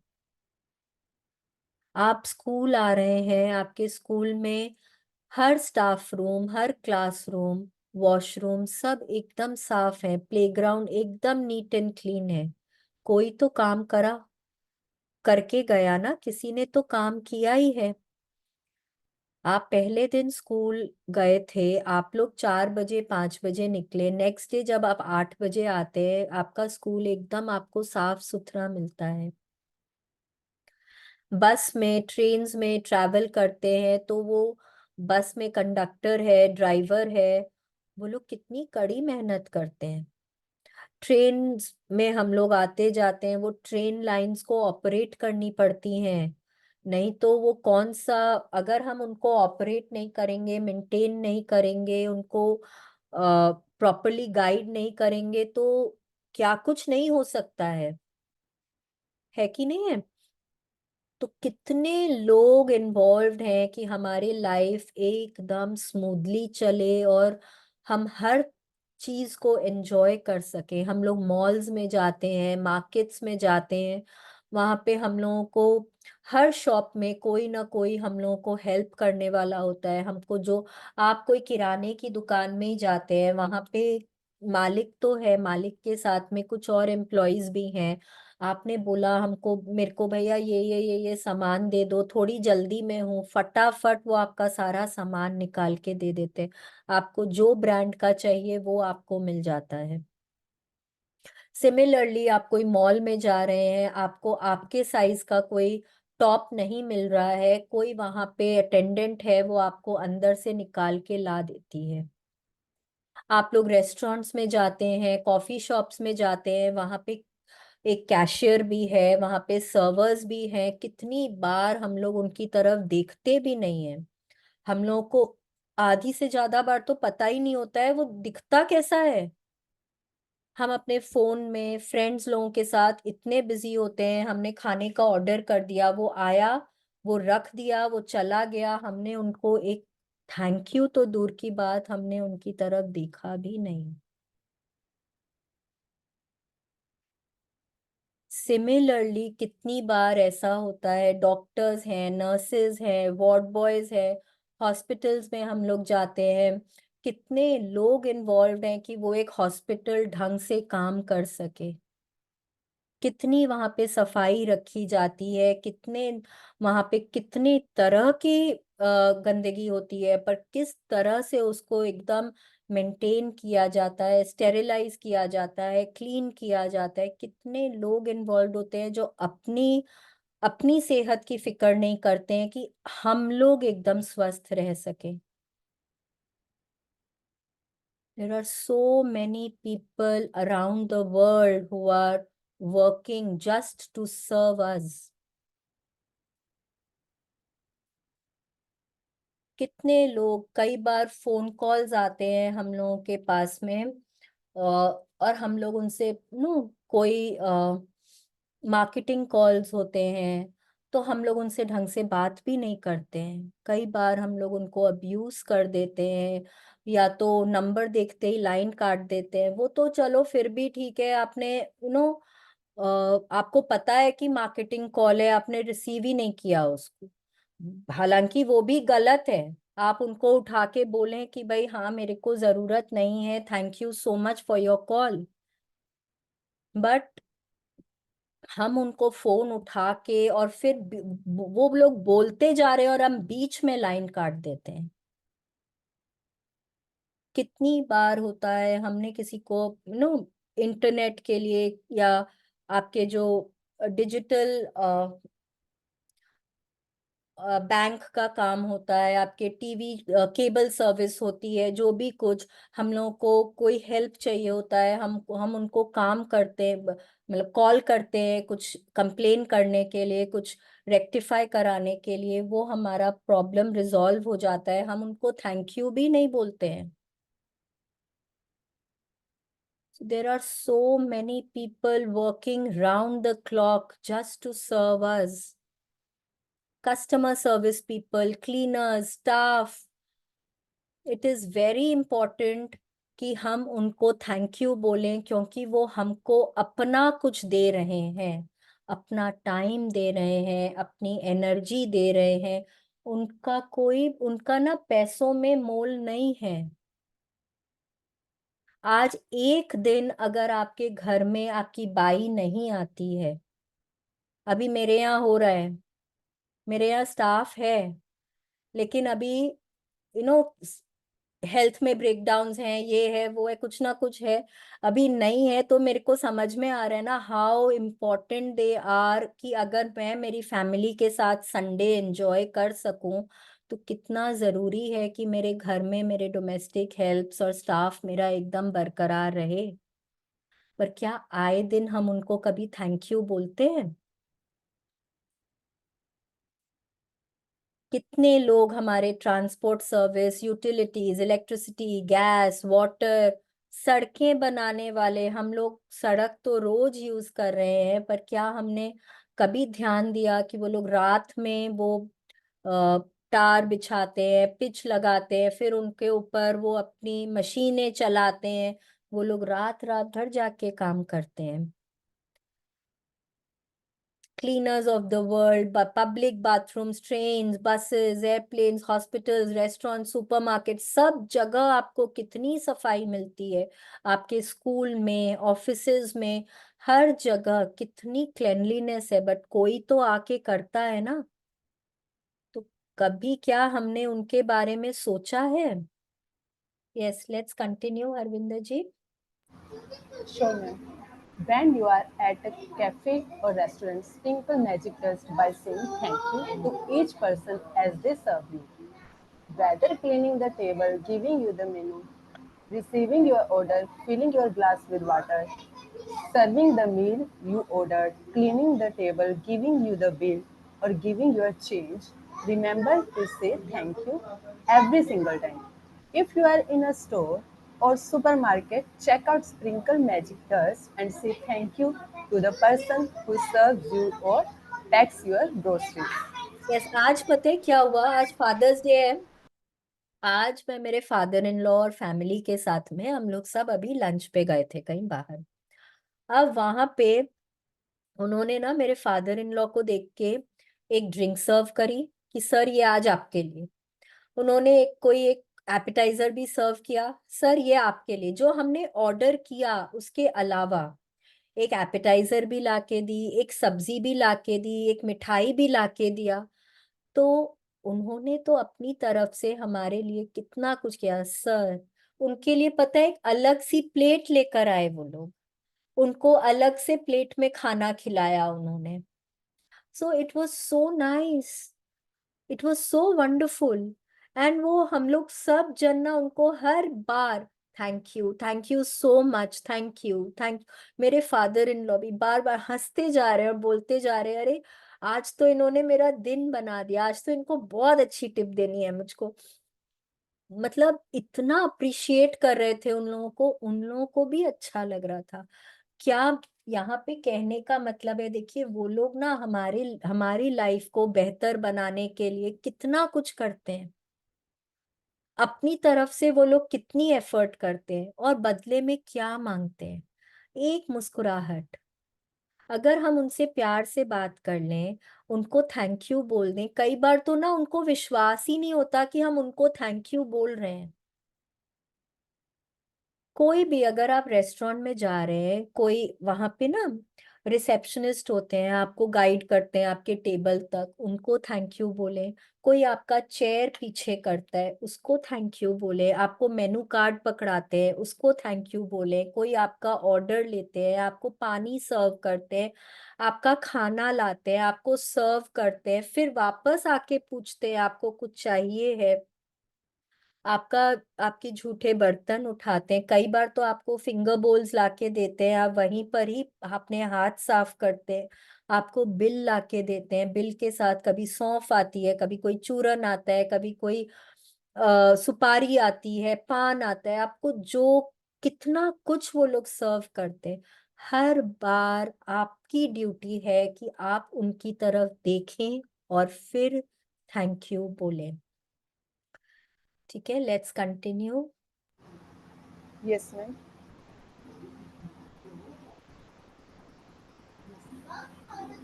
आप स्कूल आ रहे हैं, आपके स्कूल में हर स्टाफ रूम, हर क्लासरूम, वॉशरूम सब एकदम साफ है, प्लेग्राउंड एकदम नीट एंड क्लीन है। कोई तो काम करके गया ना, किसी ने तो काम किया ही है। आप पहले दिन स्कूल गए थे, आप लोग 4 बजे 5 बजे निकले, नेक्स्ट डे जब आप 8 बजे आते हैं, आपका स्कूल एकदम आपको साफ सुथरा मिलता है। बस में, ट्रेन्स में ट्रैवल करते हैं तो वो बस में कंडक्टर है, ड्राइवर है, वो लोग कितनी कड़ी मेहनत करते हैं। ट्रेन में हम लोग आते जाते हैं, वो ट्रेन लाइंस को ऑपरेट करनी पड़ती हैं। नहीं तो वो कौन सा, अगर हम उनको ऑपरेट नहीं करेंगे, मेंटेन नहीं करेंगे, उनको प्रॉपरली गाइड नहीं करेंगे, तो क्या कुछ नहीं हो सकता है कि नहीं है। तो कितने लोग इन्वॉल्व्ड हैं कि हमारी लाइफ एकदम स्मूथली चले और हम हर चीज को एंजॉय कर सके। हम लोग मॉल्स में जाते हैं, मार्केट्स में जाते हैं, वहां पे हम लोगों को हर शॉप में कोई ना कोई हम लोगों को हेल्प करने वाला होता है हमको। जो आप कोई किराने की दुकान में ही जाते हैं, वहां पे मालिक तो है, मालिक के साथ में कुछ और एम्प्लॉयज भी हैं। आपने बोला हमको, मेरे को भैया ये सामान दे दो, थोड़ी जल्दी में हूँ, फटाफट वो आपका सारा सामान निकाल के दे देते। आपको जो ब्रांड का चाहिए वो आपको मिल जाता है। सिमिलरली आप कोई मॉल में जा रहे हैं, आपको आपके साइज का कोई टॉप नहीं मिल रहा है, कोई वहां पे अटेंडेंट है, वो आपको अंदर से निकाल के ला देती है। आप लोग रेस्टोरेंट्स में जाते हैं, कॉफी शॉप्स में जाते हैं, वहां पे एक कैशियर भी है, वहां पे सर्वर्स भी हैं। कितनी बार हम लोग उनकी तरफ देखते भी नहीं है। हम लोगों को आधी से ज्यादा बार तो पता ही नहीं होता है वो दिखता कैसा है। हम अपने फोन में फ्रेंड्स लोगों के साथ इतने बिजी होते हैं, हमने खाने का ऑर्डर कर दिया, वो आया, वो रख दिया, वो चला गया, हमने उनको एक थैंक यू तो दूर की बात, हमने उनकी तरफ देखा भी नहीं। सिमिलरली कितनी बार ऐसा होता है, डॉक्टर्स हैं, नर्सेज हैं, वार्ड बॉयज हैं, हॉस्पिटल्स में हम लोग जाते हैं, कितने लोग इन्वॉल्व हैं कि वो एक हॉस्पिटल ढंग से काम कर सके। कितनी वहां पे सफाई रखी जाती है, कितने वहां पे कितनी तरह की गंदगी होती है, पर किस तरह से उसको एकदम मेंटेन किया जाता है, स्टेरिलाइज किया जाता है, क्लीन किया जाता है। कितने लोग इन्वॉल्व होते हैं जो अपनी अपनी सेहत की फिक्र नहीं करते हैं कि हम लोग एकदम स्वस्थ रह सके। There are so many people around the world who are working just to serve us. कितने लोग, कई बार फोन कॉल्स आते हैं हम लोगों के पास में, और हम लोग उनसे नो कोई मार्केटिंग कॉल्स होते हैं, तो हम लोग उनसे ढंग से बात भी नहीं करते हैं। कई बार हम लोग उनको अब्यूज कर देते हैं, या तो नंबर देखते ही लाइन काट देते हैं। वो तो चलो फिर भी ठीक है, आपने आपको पता है कि मार्केटिंग कॉल है, आपने रिसीव ही नहीं किया उसको, हालांकि वो भी गलत है। आप उनको उठा के बोलें कि भाई हाँ मेरे को जरूरत नहीं है, thank you so much for your call, but हम उनको फोन उठा के और फिर वो लोग बोलते जा रहे हैं और हम बीच में लाइन काट देते हैं। कितनी बार होता है, हमने किसी को इंटरनेट के लिए, या आपके जो डिजिटल बैंक का काम होता है, आपके टीवी केबल सर्विस होती है, जो भी कुछ हम लोगों को कोई हेल्प चाहिए होता है, हम उनको काम करते हैं, मतलब कॉल करते हैं कुछ कंप्लेन करने के लिए, कुछ रेक्टिफाई कराने के लिए, वो हमारा प्रॉब्लम रिजॉल्व हो जाता है, हम उनको थैंक यू भी नहीं बोलते हैं। So there are so many people working round the clock just to serve us. Customer service people, cleaners, staff. It is very important कि हम उनको थैंक यू बोलें, क्योंकि वो हमको अपना कुछ दे रहे हैं, अपना टाइम दे रहे हैं, अपनी एनर्जी दे रहे हैं। उनका ना पैसों में मोल नहीं है। आज एक दिन अगर आपके घर में आपकी बाई नहीं आती है, अभी मेरे यहाँ हो रहा है, मेरे यहाँ स्टाफ है, लेकिन अभी यू नो हेल्थ में ब्रेकडाउन्स हैं, ये है वो है, कुछ ना कुछ है, अभी नहीं है, तो मेरे को समझ में आ रहा है ना हाउ इम्पोर्टेंट दे आर, कि अगर मैं मेरी फैमिली के साथ संडे एंजॉय कर सकूं, तो कितना ज़रूरी है कि मेरे घर में मेरे डोमेस्टिक हेल्प्स और स्टाफ मेरा एकदम बरकरार रहे। पर क्या आए दिन हम उनको कभी थैंक यू बोलते हैं? कितने लोग हमारे transport service, utilities, electricity, gas, water, सड़कें बनाने वाले, हम लोग सड़क तो रोज यूज कर रहे हैं, पर क्या हमने कभी ध्यान दिया कि वो लोग रात में वो टार बिछाते हैं, पिच लगाते हैं, फिर उनके ऊपर वो अपनी मशीनें चलाते हैं, वो लोग रात रात भर जाके काम करते हैं। Cleaners of the world, public bathrooms, trains, buses, airplanes, hospitals, restaurants, supermarkets, सब जगह आपको कितनी सफाई मिलती है। आपके स्कूल में, ऑफिसेज में, हर जगह कितनी क्लेanलीनेस है, बट कोई तो आके करता है ना। तो कभी क्या हमने उनके बारे में सोचा है? Yes, let's continue Harvinder ji. Sure, ma'am. When you are at a cafe or restaurant, sprinkle magic dust by saying thank you to each person as they serve you. Whether cleaning the table, giving you the menu, receiving your order, filling your glass with water, serving the meal you ordered, cleaning the table, giving you the bill, or giving your change, remember to say thank you every single time. If you are in a store or supermarket, check out Sprinkle Magic Dust and say thank you to the person who serves you or packs your groceries. Yes, आज पता है क्या हुआ? आज फादर्स डे है। आज मैं मेरे फादर इन लॉ और फैमिली के साथ में, हम लोग सब अभी लंच पे गए थे कहीं बाहर। अब वहां पे उन्होंने ना मेरे फादर इन लॉ को देख के एक ड्रिंक सर्व करी कि सर ये आज आपके लिए। उन्होंने एक एपेटाइजर भी सर्व किया, सर ये आपके लिए। जो हमने ऑर्डर किया उसके अलावा एक एपेटाइजर भी लाके दी, एक सब्जी भी लाके दी, एक मिठाई भी लाके दिया। तो उन्होंने तो अपनी तरफ से हमारे लिए कितना कुछ किया सर। उनके लिए पता है, एक अलग सी प्लेट लेकर आए वो लोग, उनको अलग से प्लेट में खाना खिलाया उन्होंने। So it was so nice, it was so wonderful. And वो हम लोग सब जन ना उनको हर बार thank you so much, thank. मेरे फादर इन लॉ भी बार बार हंसते जा रहे हैं और बोलते जा रहे हैं, अरे आज तो इन्होंने मेरा दिन बना दिया, आज तो इनको बहुत अच्छी टिप देनी है मुझको। मतलब इतना अप्रिशिएट कर रहे थे उन लोगों को भी अच्छा लग रहा था। क्या यहाँ पे कहने का मतलब है, देखिए वो लोग ना हमारी लाइफ को बेहतर बनाने के लिए कितना कुछ करते हैं। अपनी तरफ से वो लोग कितनी एफर्ट करते हैं और बदले में क्या मांगते हैं? एक मुस्कुराहट। अगर हम उनसे प्यार से बात कर लें, उनको थैंक यू बोल दें, कई बार तो ना उनको विश्वास ही नहीं होता कि हम उनको थैंक यू बोल रहे हैं। कोई भी, अगर आप रेस्टोरेंट में जा रहे हैं, कोई वहां पे ना रिसेप्शनिस्ट होते हैं, आपको गाइड करते हैं आपके टेबल तक, उनको थैंक यू बोले। कोई आपका चेयर पीछे करता है, उसको थैंक यू बोले। आपको मेनू कार्ड पकड़ाते हैं, उसको थैंक यू बोले। कोई आपका ऑर्डर लेते हैं, आपको पानी सर्व करते हैं, आपका खाना लाते हैं, आपको सर्व करते हैं, फिर वापस आके पूछते हैं आपको कुछ चाहिए है, आपका आपके झूठे बर्तन उठाते हैं, कई बार तो आपको फिंगर बोल्स लाके देते हैं, आप वहीं पर ही अपने हाथ साफ करते हैं। आपको बिल लाके देते हैं, बिल के साथ कभी सौंफ आती है, कभी कोई चूरन आता है, कभी कोई सुपारी आती है, पान आता है, आपको जो कितना कुछ वो लोग सर्व करते हैं। हर बार आपकी ड्यूटी है कि आप उनकी तरफ देखें और फिर थैंक यू बोलें। ठीक है, let's continue. Yes, ma'am.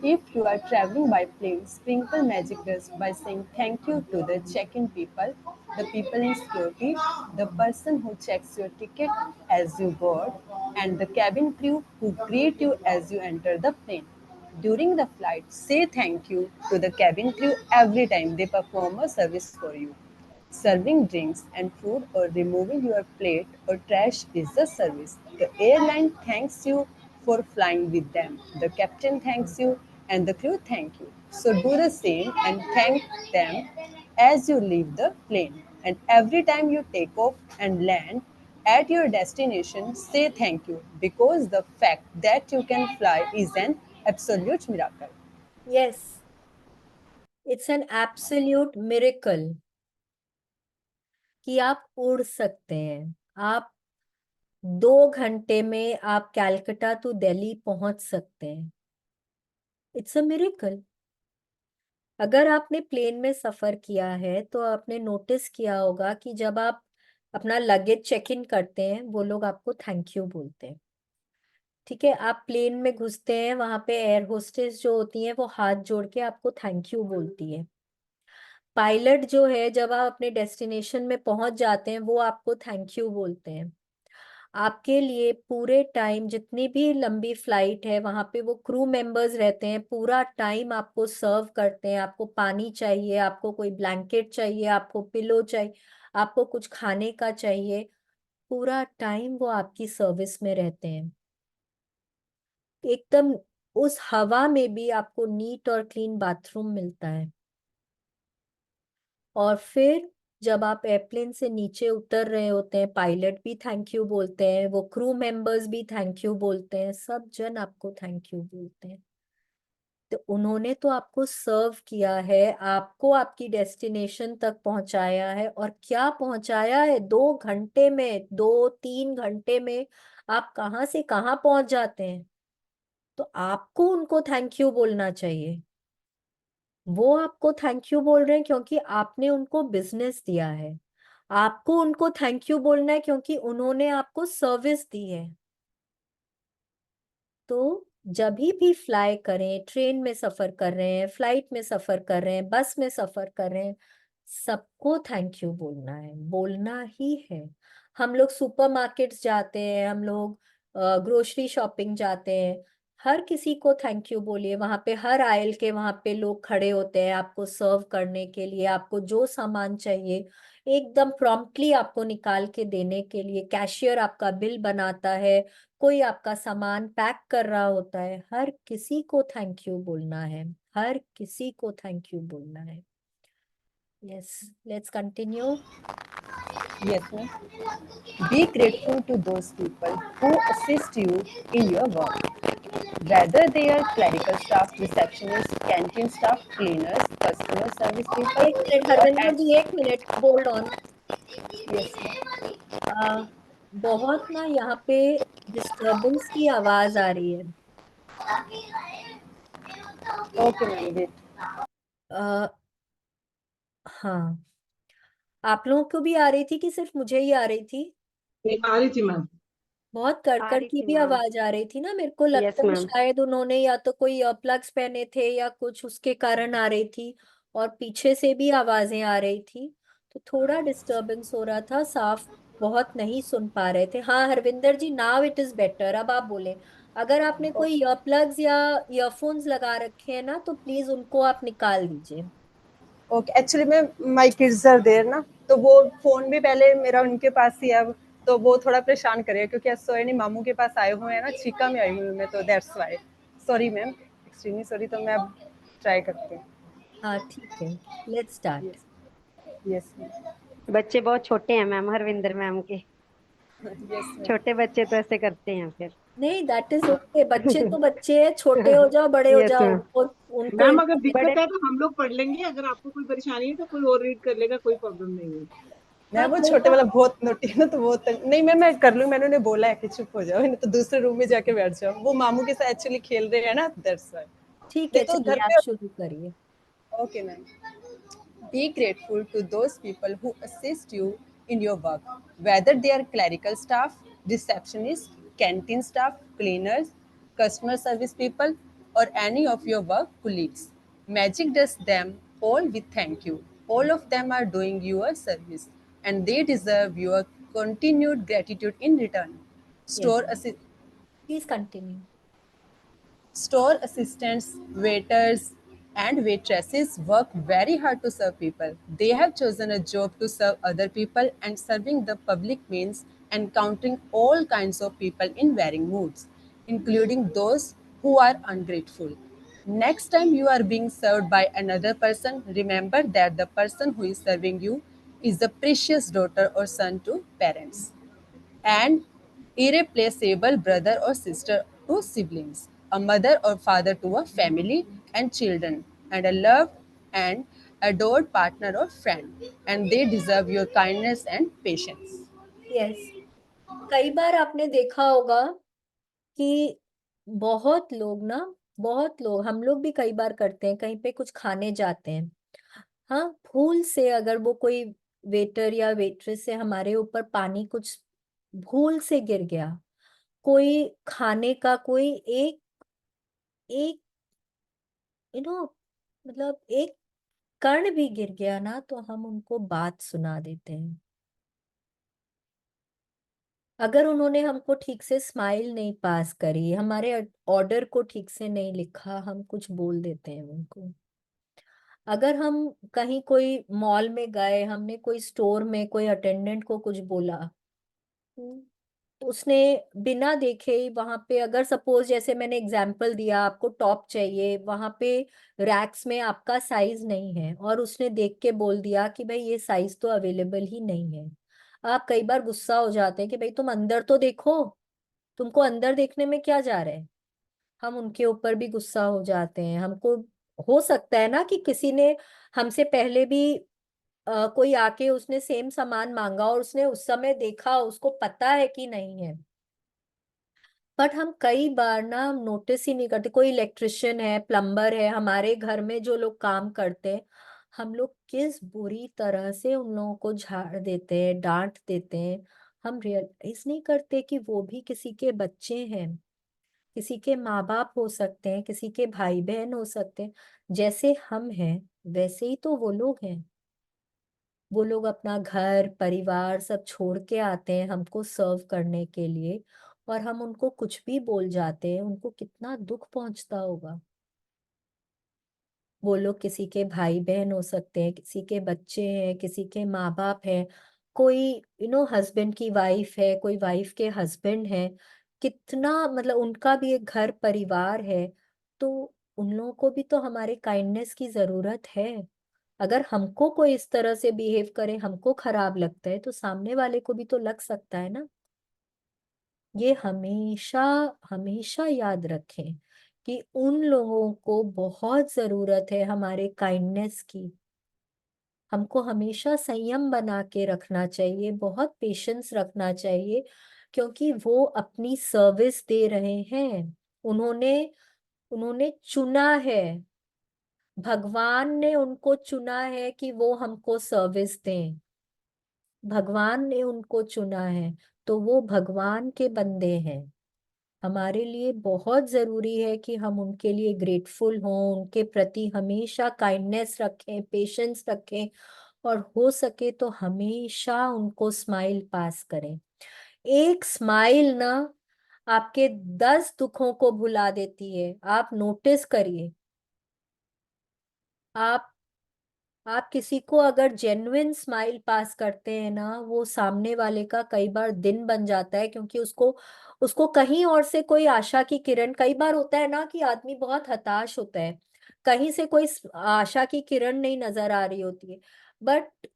If you are traveling by plane, sprinkle magic dust by saying thank you to the check-in people, the people in security, the person who checks your ticket as you board, and the cabin crew who greet you as you enter the plane. During the flight, say thank you to the cabin crew every time they perform a service for you. Serving drinks and food or removing your plate or trash is a service. The airline thanks you for flying with them. The captain thanks you and the crew thank you. So do the same and thank them as you leave the plane. And every time you take off and land at your destination, say thank you, because the fact that you can fly is an absolute miracle. Yes, it's an absolute miracle कि आप उड़ सकते हैं। आप 2 घंटे में आप कैलकाटा टू दिल्ली पहुंच सकते हैं। It's a miracle. अगर आपने प्लेन में सफर किया है तो आपने नोटिस किया होगा कि जब आप अपना लगेज चेक इन करते हैं वो लोग आपको थैंक यू बोलते हैं। ठीक है, आप प्लेन में घुसते हैं, वहां पे एयर होस्टेस जो होती हैं वो हाथ जोड़ के आपको थैंक यू बोलती है। पायलट जो है, जब आप अपने डेस्टिनेशन में पहुंच जाते हैं वो आपको थैंक यू बोलते हैं। आपके लिए पूरे टाइम, जितनी भी लंबी फ्लाइट है वहां पे वो क्रू मेंबर्स रहते हैं, पूरा टाइम आपको सर्व करते हैं। आपको पानी चाहिए, आपको कोई ब्लैंकेट चाहिए, आपको पिलो चाहिए, आपको कुछ खाने का चाहिए, पूरा टाइम वो आपकी सर्विस में रहते हैं। एकदम उस हवा में भी आपको नीट और क्लीन बाथरूम मिलता है। और फिर जब आप एयरप्लेन से नीचे उतर रहे होते हैं, पायलट भी थैंक यू बोलते हैं, वो क्रू मेंबर्स भी थैंक यू बोलते हैं, सब जन आपको थैंक यू बोलते हैं। तो उन्होंने तो आपको सर्व किया है, आपको आपकी डेस्टिनेशन तक पहुंचाया है, और क्या पहुंचाया है। 2 घंटे में, 2-3 घंटे में आप कहाँ से कहाँ पहुंच जाते हैं। तो आपको उनको थैंक यू बोलना चाहिए। वो आपको थैंक यू बोल रहे हैं क्योंकि आपने उनको बिजनेस दिया है। आपको उनको थैंक यू बोलना है क्योंकि उन्होंने आपको सर्विस दी है। तो जब भी फ्लाई करें, ट्रेन में सफर कर रहे हैं, फ्लाइट में सफर कर रहे हैं, बस में सफर कर रहे हैं, सबको थैंक यू बोलना है, बोलना ही है। हम लोग सुपरमार्केट्स जाते हैं, हम लोग ग्रोसरी शॉपिंग जाते हैं, हर किसी को थैंक यू बोलिए। वहां पे हर आयल के वहां पे लोग खड़े होते हैं आपको सर्व करने के लिए, आपको जो सामान चाहिए एकदम प्रॉम्प्टली आपको निकाल के देने के लिए। कैशियर आपका बिल बनाता है, कोई आपका सामान पैक कर रहा होता है। हर किसी को थैंक यू बोलना है, हर किसी को थैंक यू बोलना है। Yes, let's continue. Yes, ma'am. Be grateful to those people who assist you in your work, whether they are clerical staff, receptionists, canteen staff, cleaners, customer service people, एक मिनट or हरविंदर जी, एक minute hold on. yes, ma'am. बहुत ना यहाँ पे डिस्टरबेंस की आवाज आ रही है। Okay, ma'am. Wait. आ, हाँ, आप लोगों को भी आ रही थी कि सिर्फ मुझे ही आ रही थी? आ रही थी मैम। बहुत आ कड़कड़ रही की थी भी मैम। आवाज आ रही थी ना, मेरे को यस लगता है मैम। शायद उन्होंने या तो कोई प्लग्स पहने थे या कुछ, उसके कारण आ रही थी। और पीछे से भी आवाजें आ रही थी, तो थोड़ा डिस्टरबेंस हो रहा था, साफ बहुत नहीं सुन पा रहे थे। हाँ हरविंदर जी, नाउ इट इज बेटर, अब आप बोले। अगर आपने कोई ईयरप्लग्स या ईयरफोन्स लगा रखे हैं ना तो प्लीज उनको आप निकाल दीजिए। ओके, एक्चुअली मैं माय किड्स आर देयर ना, तो वो फोन भी पहले मेरा उनके पास ही है अब, तो वो थोड़ा परेशान करेगा क्योंकि आज सोए मामू के पास आए हुए हैं ना, चीका में आई हुई हूँ मैं, तो that's why. Sorry ma'am, extremely sorry. तो मैं अब ट्राई करती हूँ। हाँ ठीक है, लेट्स स्टार्ट। यस, यस बच्चे बहुत छोटे हैं मैम, हरविंदर मैम के। Ma'am, yes ma'am. छोटे बच्चे तो ऐसे करते हैं फिर। नहीं, दैट इज ओके। बच्चे तो बच्चे हैं, छोटे हो जाओ बड़े हो यस जाओ, मैम। उनको उनको मैम अगर दिक्कत बड़े है तो हम लोग पढ़ लेंगे, अगर आपको कोई परेशानी है तो कोई और रीड कर लेगा, कोई प्रॉब्लम नहीं है। मैं वो छोटे वाला बहुत नोटी है ना, तो वो नहीं मैम, मैं कर लूँ। मैंने उन्हें बोला है कि चुप हो जाओ, नहीं तो दूसरे रूम में जाके बैठ जाओ। वो मामू के साथ एक्चुअली खेल रहे हैं ना, दैट्स व्हाई। ठीक है, नहीं तो चलिए घर आप पे। शुरू करिए। Okay ma'am. Be grateful to those people who assist you in your work, whether they are clerical staff, receptionists, canteen staff, cleaners, customer service people, or any of your work colleagues. Magic does them all with thank you. All of them are doing you a service, and they deserve your continued gratitude in return. Yes, Store assi- please continue. Store assistants, waiters, and waitresses work very hard to serve people. They have chosen a job to serve other people, and serving the public means encountering all kinds of people in varying moods, including those who are ungrateful. Next time you are being served by another person, remember that the person who is serving you is the precious daughter or son to parents, and irreplaceable brother or sister to siblings, a mother or father to a family and children, and a loved and adored partner or friend. And they deserve your kindness and patience. Yes, कई बार आपने देखा होगा कि बहुत लोग ना, बहुत लोग, हम लोग भी कई बार करते हैं, कहीं पे कुछ खाने जाते हैं, हाँ, भूल से अगर वो कोई वेटर या वेट्रेस से हमारे ऊपर पानी कुछ भूल से गिर गया, कोई खाने का कोई एक एक मतलब एक कण भी गिर गया ना, तो हम उनको बात सुना देते हैं। अगर उन्होंने हमको ठीक से स्माइल नहीं पास करी, हमारे ऑर्डर को ठीक से नहीं लिखा, हम कुछ बोल देते हैं उनको। अगर हम कहीं कोई मॉल में गए, हमने कोई स्टोर में कोई अटेंडेंट को कुछ बोला, उसने बिना देखे ही वहां पे, अगर सपोज जैसे मैंने एग्जांपल दिया, आपको टॉप चाहिए, वहां पे रैक्स में आपका साइज नहीं है और उसने देख के बोल दिया कि भाई ये साइज तो अवेलेबल ही नहीं है। आप कई बार गुस्सा हो जाते हैं कि भाई तुम अंदर तो देखो, तुमको अंदर देखने में क्या जा रहा है। हम उनके ऊपर भी गुस्सा हो जाते हैं। हमको हो सकता है ना कि किसी ने हमसे पहले भी कोई आके उसने सेम सामान मांगा और उसने उस समय देखा, उसको पता है कि नहीं है, बट हम कई बार ना नोटिस ही नहीं करते। कोई इलेक्ट्रिशियन है, प्लम्बर है, हमारे घर में जो लोग काम करते हैं, हम लोग किस बुरी तरह से उन लोगों को झाड़ देते हैं, डांट देते हैं। हम रियलाइज नहीं करते कि वो भी किसी के बच्चे हैं, किसी के माँ बाप हो सकते हैं, किसी के भाई बहन हो सकते हैं। जैसे हम हैं वैसे ही तो वो लोग हैं। वो लोग अपना घर परिवार सब छोड़ के आते हैं हमको सर्व करने के लिए, और हम उनको कुछ भी बोल जाते हैं, उनको कितना दुख पहुंचता होगा। वो लोग किसी के भाई बहन हो सकते हैं, किसी के बच्चे हैं, किसी के माँ बाप हैं, कोई हस्बैंड की वाइफ है, कोई वाइफ के हस्बैंड है, कितना मतलब उनका भी एक घर परिवार है। तो उन लोगों को भी तो हमारे काइंडनेस की जरूरत है। अगर हमको कोई इस तरह से बिहेव करे, हमको खराब लगता है, तो सामने वाले को भी तो लग सकता है ना। ये हमेशा हमेशा याद रखें कि उन लोगों को बहुत जरूरत है हमारे काइंडनेस की। हमको हमेशा संयम बना के रखना चाहिए, बहुत पेशेंस रखना चाहिए, क्योंकि वो अपनी सर्विस दे रहे हैं। उन्होंने उन्होंने चुना है, भगवान ने उनको चुना है कि वो हमको सर्विस दें। भगवान ने उनको चुना है, तो वो भगवान के बंदे हैं। हमारे लिए बहुत जरूरी है कि हम उनके लिए ग्रेटफुल हों, उनके प्रति हमेशा काइंडनेस रखें, पेशेंस रखें, और हो सके तो हमेशा उनको स्माइल पास करें। एक स्माइल ना आपके 10 दुखों को भुला देती है। आप नोटिस करिए, आप आप किसी को अगर जेन्युइन स्माइल पास करते हैं ना, वो सामने वाले का कई बार दिन बन जाता है, क्योंकि उसको उसको कहीं और से कोई आशा की किरण, कई बार होता है ना कि आदमी बहुत हताश होता है, कहीं से कोई आशा की किरण नहीं नजर आ रही होती है, बट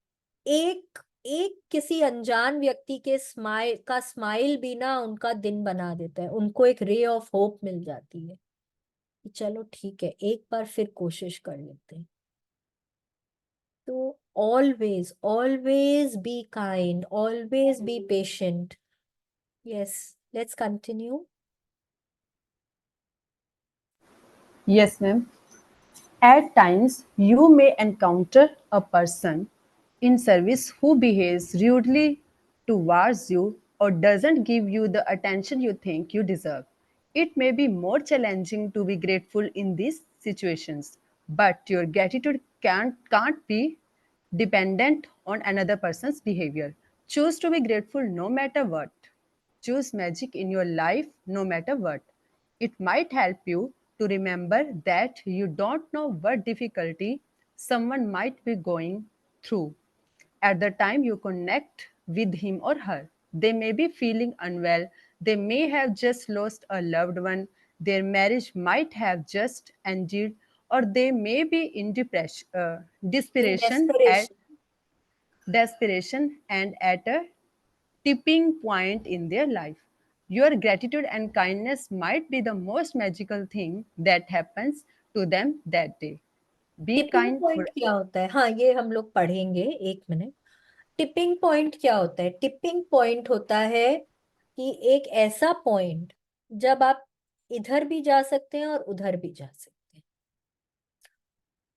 एक एक किसी अनजान व्यक्ति के स्माइल भी ना उनका दिन बना देता है, उनको एक रे ऑफ होप मिल जाती है कि चलो ठीक है, एक बार फिर कोशिश कर लेते हैं। तो always, always be kind, always be patient. Yes, let's continue. Yes, ma'am. At times, you may encounter a person in service who behaves rudely towards you or doesn't give you the attention you think you deserve. It may be more challenging to be grateful in these situations, but your gratitude can't be dependent on another person's behavior. Choose to be grateful no matter what. Choose magic in your life no matter what. It might help you to remember that you don't know what difficulty someone might be going through at the time you connect with him or her. They may be feeling unwell, they may have just lost a loved one, their marriage might have just ended, or they may be in In desperation at desperation. desperation and at a tipping point in their life. Your gratitude and kindness might be the most magical thing that happens to them that day. Be tipping kind point for क्या होता है? हाँ, ये हम लोग पढ़ेंगे, एक मिनट। टिपिंग पॉइंट क्या होता है? टिपिंग पॉइंट होता है कि एक ऐसा पॉइंट जब आप इधर भी जा सकते हैं और उधर भी जा सकते हैं।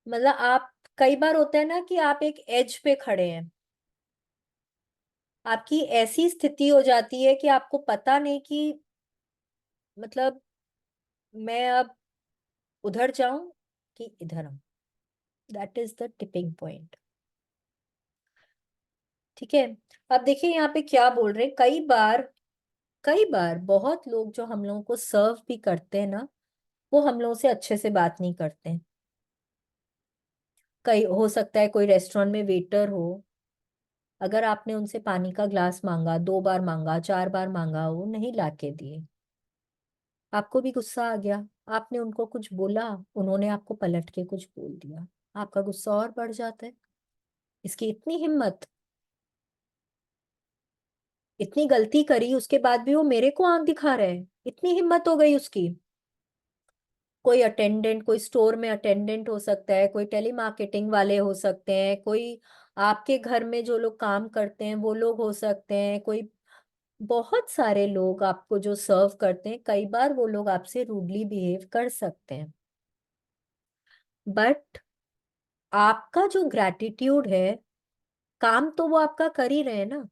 मतलब आप, कई बार होता है ना कि आप एक एज पे खड़े हैं, आपकी ऐसी स्थिति हो जाती है कि आपको पता नहीं कि मतलब मैं अब उधर जाऊं कि इधर आऊं। That is the tipping point. ठीक है। अब देखिए यहाँ पे क्या बोल रहे हैं। कई बार बहुत लोग जो हम लोगों को सर्व भी करते हैं ना, वो हम लोगों से अच्छे से बात नहीं करते हैं। कई हो सकता है कोई रेस्टोरेंट में वेटर हो, अगर आपने उनसे पानी का ग्लास मांगा, 2 बार मांगा, 4 बार मांगा, वो नहीं लाके दिए, आपको भी गुस्सा आ गया, आपने उनको कुछ बोला, उन्होंने आपको पलट के कुछ बोल दिया, आपका गुस्सा और बढ़ जाता है। इसकी इतनी हिम्मत, इतनी गलती करी, उसके बाद भी वो मेरे को आंख दिखा रहे हैं, इतनी हिम्मत हो गई उसकी। कोई अटेंडेंट, कोई स्टोर में अटेंडेंट हो सकता है, कोई टेलीमार्केटिंग वाले हो सकते हैं, कोई आपके घर में जो लोग काम करते हैं वो लोग हो सकते हैं, कोई बहुत सारे लोग आपको जो सर्व करते हैं, कई बार वो लोग आपसे रूडली बिहेव कर सकते हैं। बट आपका जो ग्रैटिट्यूड है, काम तो वो आपका कर ही रहे हैं ना,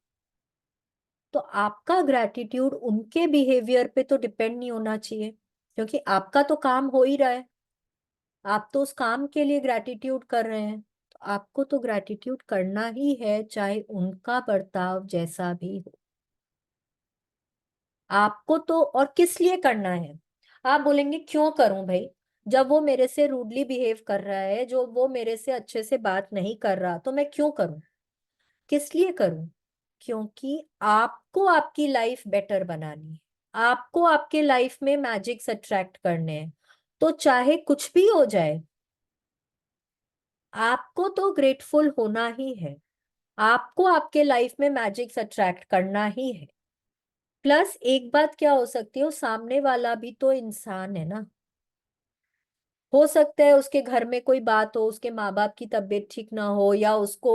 तो आपका ग्रैटिट्यूड उनके बिहेवियर पे तो डिपेंड नहीं होना चाहिए, क्योंकि आपका तो काम हो ही रहा है, आप तो उस काम के लिए ग्रैटिट्यूड कर रहे हैं, तो आपको तो ग्रैटिट्यूड करना ही है, चाहे उनका बर्ताव जैसा भी हो। आपको तो, और किस लिए करना है? आप बोलेंगे क्यों करूं भाई, जब वो मेरे से रूडली बिहेव कर रहा है, जो वो मेरे से अच्छे से बात नहीं कर रहा, तो मैं क्यों करूं? किस लिए करूं? क्योंकि आपको आपकी लाइफ बेटर बनानी है, आपको आपके लाइफ में मैजिक्स अट्रैक्ट करने हैं, तो चाहे कुछ भी हो जाए, आपको तो ग्रेटफुल होना ही है, आपको आपके लाइफ में मैजिक्स अट्रैक्ट करना ही है। प्लस एक बात क्या हो सकती है, वो सामने वाला भी तो इंसान है ना, हो सकता है उसके घर में कोई बात हो, उसके माँ बाप की तबीयत ठीक ना हो, या उसको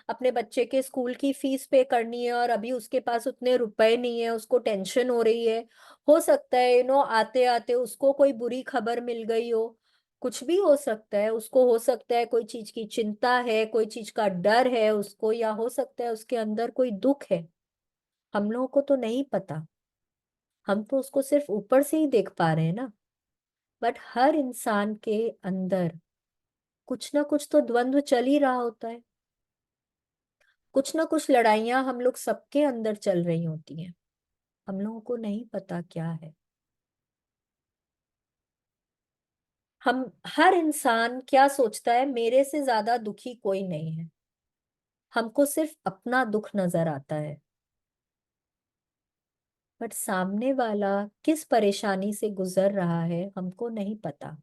अपने बच्चे के स्कूल की फीस पे करनी है और अभी उसके पास उतने रुपए नहीं है, उसको टेंशन हो रही है। हो सकता है आते आते उसको कोई बुरी खबर मिल गई हो, कुछ भी हो सकता है उसको, हो सकता है कोई चीज की चिंता है, कोई चीज का डर है उसको, या हो सकता है उसके अंदर कोई दुख है, हम लोगों को तो नहीं पता, हम तो उसको सिर्फ ऊपर से ही देख पा रहे हैं ना। बट हर इंसान के अंदर कुछ ना कुछ तो द्वंद्व चल ही रहा होता है, कुछ ना कुछ लड़ाइयां हम लोग सबके अंदर चल रही होती हैं, हम लोगों को नहीं पता क्या है। हम, हर इंसान क्या सोचता है, मेरे से ज्यादा दुखी कोई नहीं है, हमको सिर्फ अपना दुख नजर आता है। बट सामने वाला किस परेशानी से गुजर रहा है हमको नहीं पता।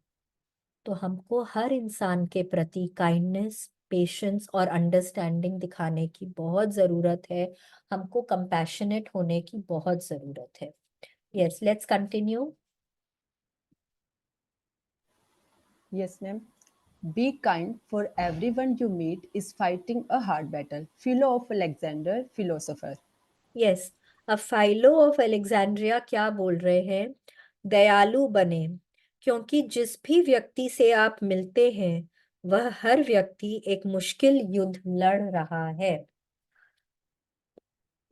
तो हमको हर इंसान के प्रति काइंडनेस, पेशेंस और अंडरस्टैंडिंग दिखाने की बहुत जरूरत है, हमको कंपैशनेट होने की बहुत जरूरत है। Yes, let's continue. Yes, ma'am. Be kind, for everyone you meet is fighting a hard battle. Philo of Alexander, philosopher. Yes, अब फाइलो ऑफ अलेक्जेंड्रिया क्या बोल रहे हैं? दयालु बने, क्योंकि जिस भी व्यक्ति से आप मिलते हैं, वह हर व्यक्ति एक मुश्किल युद्ध लड़ रहा है।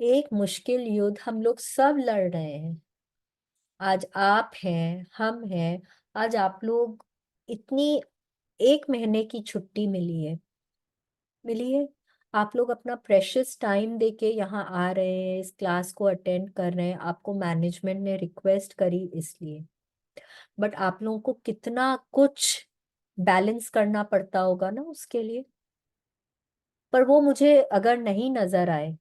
एक मुश्किल युद्ध हम लोग सब लड़ रहे हैं। आज आप हैं, हम हैं, आज आप लोग, इतनी 1 महीने की छुट्टी मिली है, आप लोग अपना प्रेशियस टाइम देके यहाँ आ रहे हैं, इस क्लास को अटेंड कर रहे हैं, आपको मैनेजमेंट ने रिक्वेस्ट करी इसलिए। बट आप लोगों को कितना कुछ बैलेंस करना पड़ता होगा ना उसके लिए, पर वो मुझे अगर नहीं नजर आए,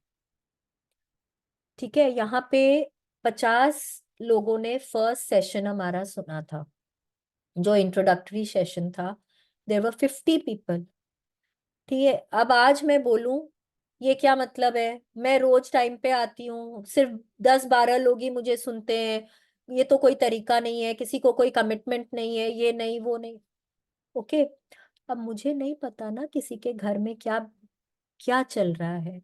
ठीक है, यहाँ पे 50 लोगों ने फर्स्ट सेशन हमारा सुना था, जो इंट्रोडक्टरी सेशन था, देयर वर 50 पीपल। ठीक है, अब आज मैं बोलूं ये क्या मतलब है, मैं रोज टाइम पे आती हूँ, सिर्फ 10-12 लोग ही मुझे सुनते हैं, ये तो कोई तरीका नहीं है, किसी को कोई कमिटमेंट नहीं है, ये नहीं वो नहीं। ओके, अब मुझे नहीं पता ना किसी के घर में क्या क्या चल रहा है,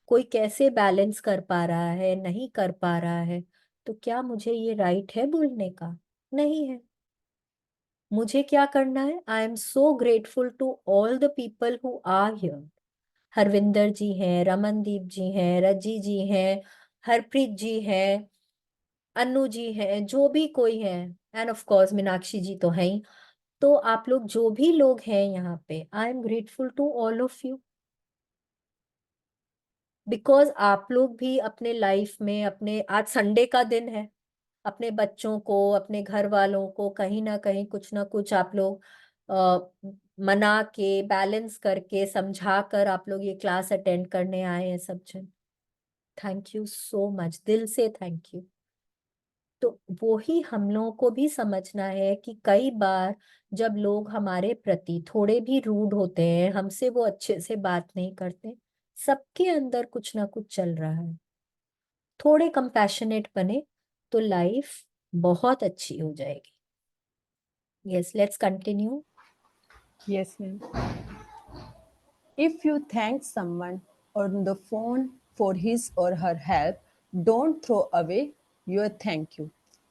कोई कैसे बैलेंस कर पा रहा है नहीं कर पा रहा है, तो क्या मुझे ये राइट है बोलने का? नहीं है। मुझे क्या करना है? I am so grateful to all the people who are here. Harvinder ji हैं, रमनदीप जी हैं, रजी जी हैं, हरप्रीत जी हैं, अनु जी हैं, जो भी कोई है, एंड ऑफ कोर्स मीनाक्षी जी तो हैं ही। तो आप लोग जो भी लोग हैं यहाँ पे, I am grateful to all of you, because आप लोग भी अपने लाइफ में, अपने, आज संडे का दिन है, अपने बच्चों को, अपने घर वालों को कहीं ना कहीं कुछ ना कुछ आप लोग मना के, बैलेंस करके, समझा कर आप लोग ये क्लास अटेंड करने आए हैं सब जन। थैंक यू सो मच, दिल से थैंक यू। तो वो ही हम लोगों को भी समझना है कि कई बार जब लोग हमारे प्रति थोड़े भी रूड होते हैं, हमसे वो अच्छे से बात नहीं करते, सबके अंदर कुछ ना कुछ चल रहा है। थोड़े कंपैशनेट बने तो लाइफ बहुत अच्छी हो जाएगी। Yes, let's continue. Yes, ma'am. If you thank someone on the phone for his or her help, don't throw away your thank you.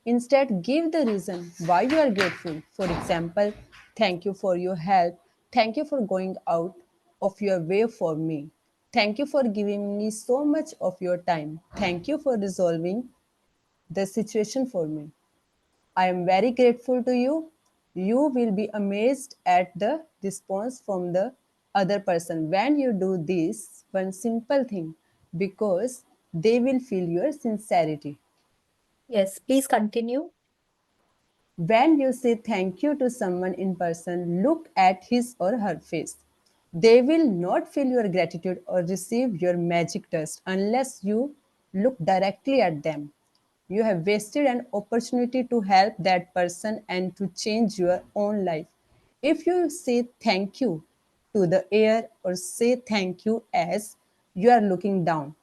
Instead, give the reason why you are grateful. For example, thank you for your help. Thank you for going out of your way for me. Thank you for giving me so much of your time. Thank you for resolving the situation for me. I am very grateful to you. You will be amazed at the response from the other person when you do this one simple thing because they will feel your sincerity. Yes, please continue. When you say thank you to someone in person, look at his or her face. They will not feel your gratitude or receive your magic dust unless you look directly at them. You have wasted an opportunity to help that person and to change your own life. If you say thank you to the air or say thank you as you are looking down,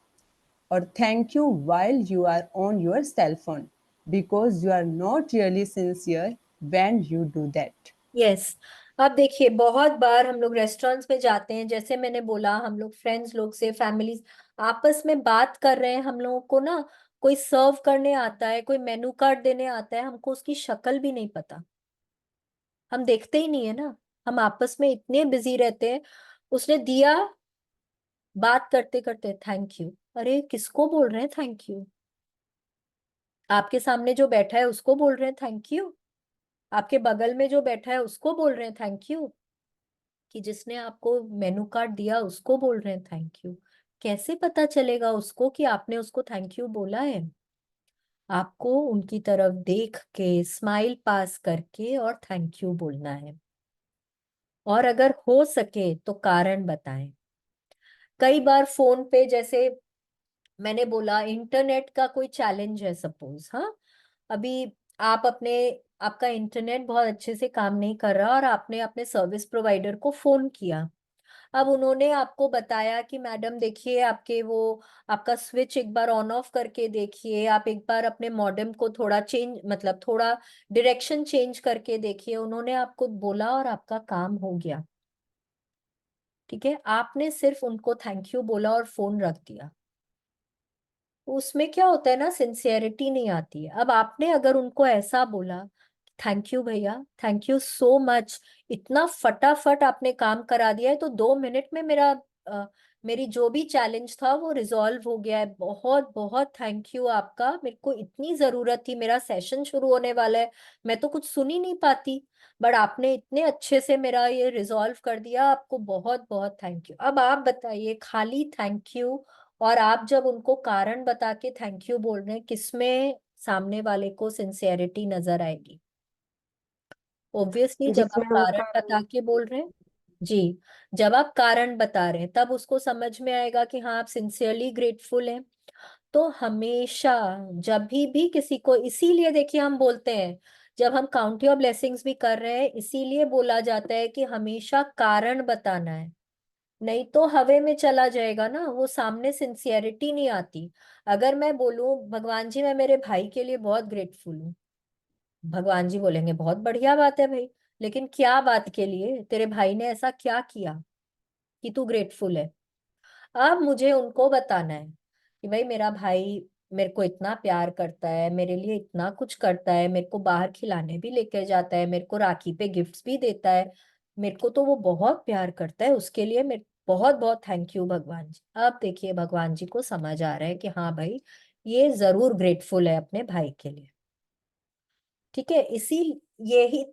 or thank you while you are on your cell phone because you are not really sincere when you do that. Yes, अब देखिए, बहुत बार हम लोग रेस्टोरेंट्स में जाते हैं, जैसे मैंने बोला, हम लोग फ्रेंड्स लोग से, फैमिली आपस में बात कर रहे हैं, हम लोगों को ना कोई सर्व करने आता है, कोई मेनू कार्ड देने आता है, हमको उसकी शक्ल भी नहीं पता, हम देखते ही नहीं है ना, हम आपस में इतने बिजी रहते हैं। उसने दिया, बात करते करते थैंक यू, अरे किसको बोल रहे हैं थैंक यू? आपके सामने जो बैठा है उसको बोल रहे हैं थैंक यू? आपके बगल में जो बैठा है उसको बोल रहे हैं थैंक यू? कि जिसने आपको मेनू कार्ड दिया उसको बोल रहे हैं थैंक यू? कैसे पता चलेगा उसको कि आपने उसको थैंक यू बोला है? आपको उनकी तरफ देख के, स्माइल पास करके और थैंक यू बोलना है, और अगर हो सके तो कारण बताएं। कई बार फोन पे, जैसे मैंने बोला, इंटरनेट का कोई चैलेंज है सपोज, हाँ, अभी आप अपने, आपका इंटरनेट बहुत अच्छे से काम नहीं कर रहा और आपने अपने सर्विस प्रोवाइडर को फोन किया। अब उन्होंने आपको बताया कि मैडम देखिए, आपके वो, आपका स्विच एक बार ऑन ऑफ करके देखिए, आप एक बार अपने मॉडेम को थोड़ा चेंज, मतलब थोड़ा डायरेक्शन चेंज करके देखिए। उन्होंने आपको बोला और आपका काम हो गया। ठीक है, आपने सिर्फ उनको थैंक यू बोला और फोन रख दिया। उसमें क्या होता है ना, सिंसियरिटी नहीं आती है। अब आपने अगर उनको ऐसा बोला, थैंक यू भैया, थैंक यू सो मच, इतना फटाफट आपने काम करा दिया है, तो 2 मिनट में मेरा मेरी जो भी चैलेंज था वो रिजॉल्व हो गया है, बहुत बहुत थैंक यू आपका, मेरे को इतनी जरूरत थी, मेरा सेशन शुरू होने वाला है, मैं तो कुछ सुन ही नहीं पाती, बट आपने इतने अच्छे से मेरा ये रिजॉल्व कर दिया, आपको बहुत बहुत थैंक यू। अब आप बताइए, खाली थैंक यू और आप जब उनको कारण बता के थैंक यू बोल रहे हैं, किसमें सामने वाले को सिंसियरिटी नजर आएगी? ऑब्वियसली जब आप जिसमें हम कारण कारण बता के बोल रहे हैं। जी, जब आप कारण बता रहे हैं तब उसको समझ में आएगा कि हाँ, आप सिंसियरली ग्रेटफुल हैं। तो हमेशा जब भी किसी को, इसीलिए देखिए हम बोलते हैं जब हम काउंट योर ब्लेसिंग्स भी कर रहे हैं, इसीलिए बोला जाता है कि हमेशा कारण बताना है, नहीं तो हवे में चला जाएगा ना, वो सामने सिंसियरिटी नहीं आती। अगर मैं बोलूं भगवान जी मैं मेरे भाई के लिए बहुत ग्रेटफुल हूँ, भगवान जी बोलेंगे बहुत बढ़िया बात है भाई, लेकिन क्या बात के लिए, तेरे भाई ने ऐसा क्या किया कि तू ग्रेटफुल है। अब मुझे उनको बताना है कि भाई मेरा भाई मेरे को इतना प्यार करता है, मेरे लिए इतना कुछ करता है, मेरे को बाहर खिलाने भी लेकर जाता है, मेरे को राखी पे गिफ्ट्स भी देता है, मेरे को तो वो बहुत प्यार करता है, उसके लिए मेरे बहुत बहुत थैंक यू भगवान जी। अब देखिए भगवान जी को समझ आ रहा है कि हाँ भाई ये जरूर ग्रेटफुल है अपने भाई के लिए। ठीक है, यही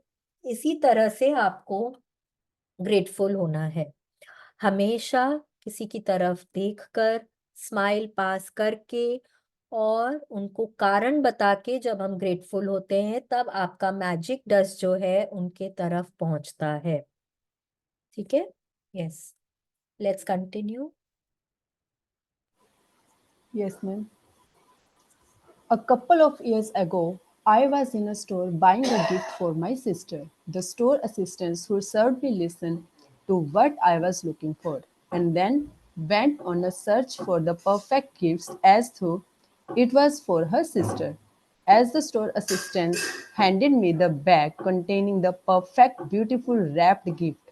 इसी तरह से आपको ग्रेटफुल होना है, हमेशा किसी की तरफ देखकर, स्माइल पास करके, और उनको कारण बता के जब हम ग्रेटफुल होते हैं तब आपका मैजिक डस्ट जो है उनके तरफ पहुंचता है। ठीक है, yes, let's continue. Yes, ma'am. A couple of years ago, I was in a store buying a gift for my sister. The store assistants who served me listened to what I was looking for and then went on a search for the perfect gifts as though it was for her sister. As the store assistant handed me the bag containing the perfect, beautiful wrapped gift,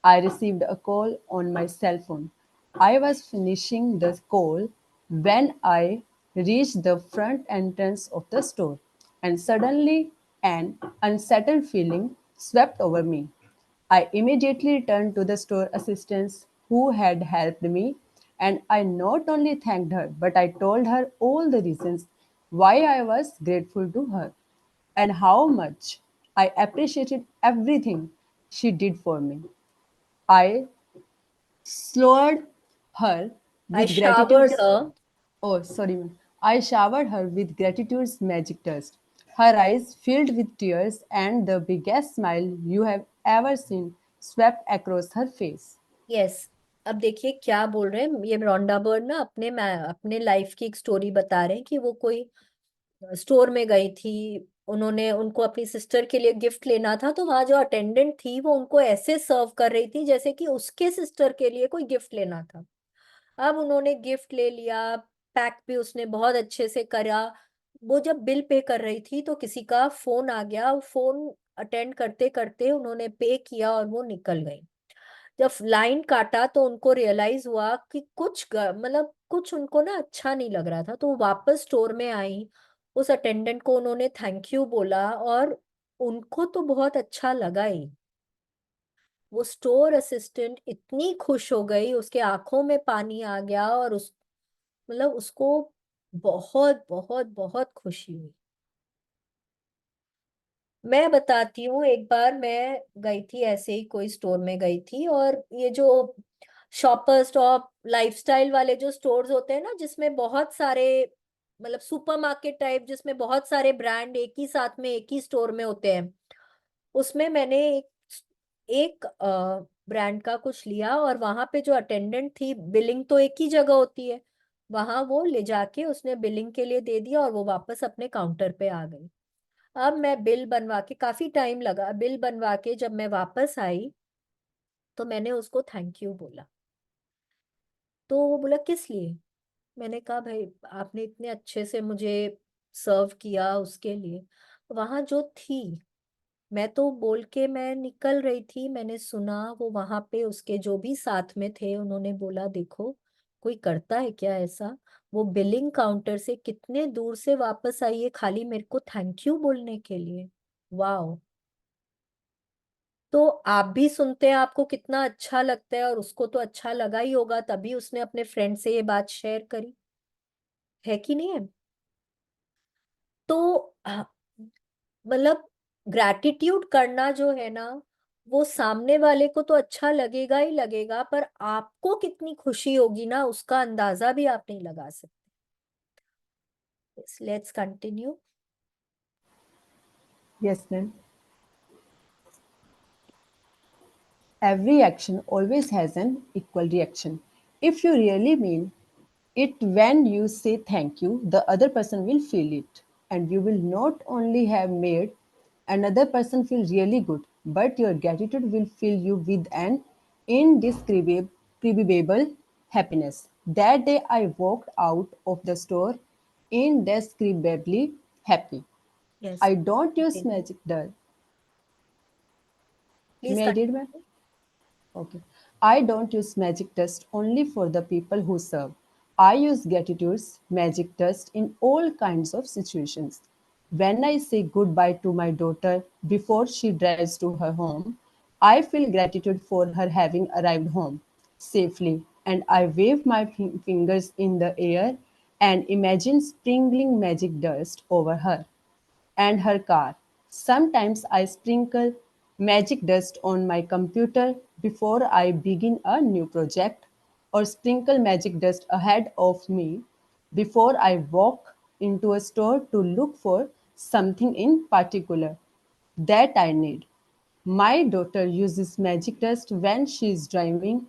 I received a call on my cell phone. I was finishing the call when I reached the front entrance of the store, and suddenly an unsettled feeling swept over me. I immediately turned to the store assistant who had helped me, and I not only thanked her, but I told her all the reasons why I was grateful to her and how much I appreciated everything she did for me. I showered her I with showered gratitude's her, oh sorry ma'am. I showered her with gratitude's magic dust. Her eyes filled with tears and the biggest smile you have ever seen swept across her face. Yes. अब देखिए क्या बोल रहे हैं ये रोंडा बर्ड ना, अपने लाइफ की एक स्टोरी बता रहे हैं कि वो कोई स्टोर में गई थी, उन्होंने उनको अपनी सिस्टर के लिए गिफ्ट लेना था, तो वहां जो अटेंडेंट थी वो उनको ऐसे सर्व कर रही थी जैसे कि उसके सिस्टर के लिए कोई गिफ्ट लेना था। अब उन्होंने गिफ्ट ले लिया, पैक भी उसने बहुत अच्छे से करा, वो जब बिल पे कर रही थी तो किसी का फोन आ गया, फोन अटेंड करते करते उन्होंने पे किया और वो निकल गई। जब लाइन काटा तो उनको रियलाइज हुआ कि मतलब कुछ उनको ना अच्छा नहीं लग रहा था, तो वो वापस स्टोर में आई, उस अटेंडेंट को उन्होंने थैंक यू बोला और उनको तो बहुत अच्छा लगा ही। वो स्टोर असिस्टेंट इतनी खुश हो गई, उसके आंखों में पानी आ गया और मतलब उसको बहुत बहुत बहुत खुशी हुई। मैं बताती हूँ, एक बार मैं गई थी ऐसे ही कोई स्टोर में गई थी, और ये जो शॉपर स्टॉप लाइफस्टाइल वाले जो स्टोर्स होते हैं ना जिसमें बहुत सारे, मतलब सुपरमार्केट टाइप जिसमें बहुत सारे ब्रांड एक ही साथ में एक ही स्टोर में होते हैं, उसमें मैंने एक ब्रांड का कुछ लिया, और वहां पे जो अटेंडेंट थी, बिलिंग तो एक ही जगह होती है, वहां वो ले जाके उसने बिलिंग के लिए दे दिया और वो वापस अपने काउंटर पे आ गई। अब मैं बिल बनवा के, काफी टाइम लगा, बिल बनवा के जब मैं वापस आई तो मैंने उसको थैंक यू बोला, तो वो बोला किस लिए। मैंने कहा भाई आपने इतने अच्छे से मुझे सर्व किया उसके लिए। वहां जो थी, मैं तो बोल के मैं निकल रही थी, मैंने सुना वो वहां पे उसके जो भी साथ में थे उन्होंने बोला देखो कोई करता है क्या ऐसा, वो बिलिंग काउंटर से कितने दूर से वापस आई है खाली मेरे को थैंक यू बोलने के लिए। वाह। तो आप भी सुनते हैं आपको कितना अच्छा लगता है, और उसको तो अच्छा लगा ही होगा तभी उसने अपने फ्रेंड से ये बात शेयर करी, है कि नहीं है। तो मतलब ग्रैटिट्यूड करना जो है ना, वो सामने वाले को तो अच्छा लगेगा ही लगेगा, पर आपको कितनी खुशी होगी ना उसका अंदाजा भी आप नहीं लगा सकते। Let's continue. Yes, ma'am. Every action always has an equal reaction. If you really mean it when you say thank you, the other person will feel it. And you will not only have made another person feel really good, but your gratitude will fill you with an indescribable happiness. That day I walked out of the store indescribably happy. Yes. I don't use Okay. magic dust. Please May I read, ma'am? continue. Okay. I don't use magic dust only for the people who serve. I use gratitude's magic dust in all kinds of situations. When I say goodbye to my daughter before she drives to her home, I feel gratitude for her having arrived home safely, and I wave my fingers in the air and imagine sprinkling magic dust over her and her car. Sometimes I sprinkle magic dust on my computer before I begin a new project, or sprinkle magic dust ahead of me before I walk into a store to look for something in particular that I need. My daughter uses magic dust when she is driving,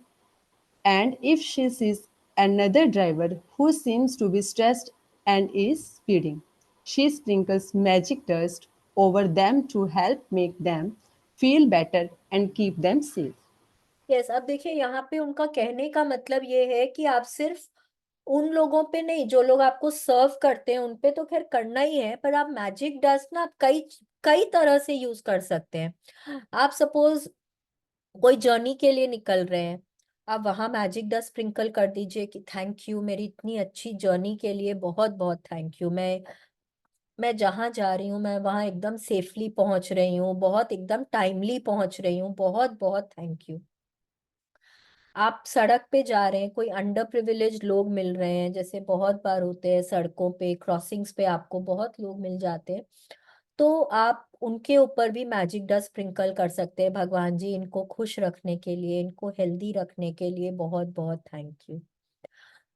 and if she sees another driver who seems to be stressed and is speeding, she sprinkles magic dust over them to help make them feel better and keep them safe. Yes, अब देखिए यहाँ पे उनका कहने का मतलब ये है कि आप सिर्फ उन लोगों पे नहीं, जो लोग आपको सर्व करते हैं उन पे तो खैर करना ही है, पर आप मैजिक डस्ट ना आप कई कई तरह से यूज कर सकते हैं। आप सपोज कोई जर्नी के लिए निकल रहे हैं, आप वहां मैजिक डस्ट स्प्रिंकल कर दीजिए कि थैंक यू मेरी इतनी अच्छी जर्नी के लिए, बहुत बहुत थैंक यू। मैं जहां जा रही हूँ मैं वहां एकदम सेफली पहुंच रही हूँ, बहुत एकदम टाइमली पहुंच रही हूँ, बहुत बहुत थैंक यू। आप सड़क पे जा रहे हैं, कोई अंडर प्रिविलेज लोग मिल रहे हैं, जैसे बहुत बार होते हैं सड़कों पे क्रॉसिंग्स पे आपको बहुत लोग मिल जाते हैं, तो आप उनके ऊपर भी मैजिक डस्ट स्प्रिंकल कर सकते हैं। भगवान जी इनको खुश रखने के लिए, इनको हेल्दी रखने के लिए बहुत बहुत थैंक यू।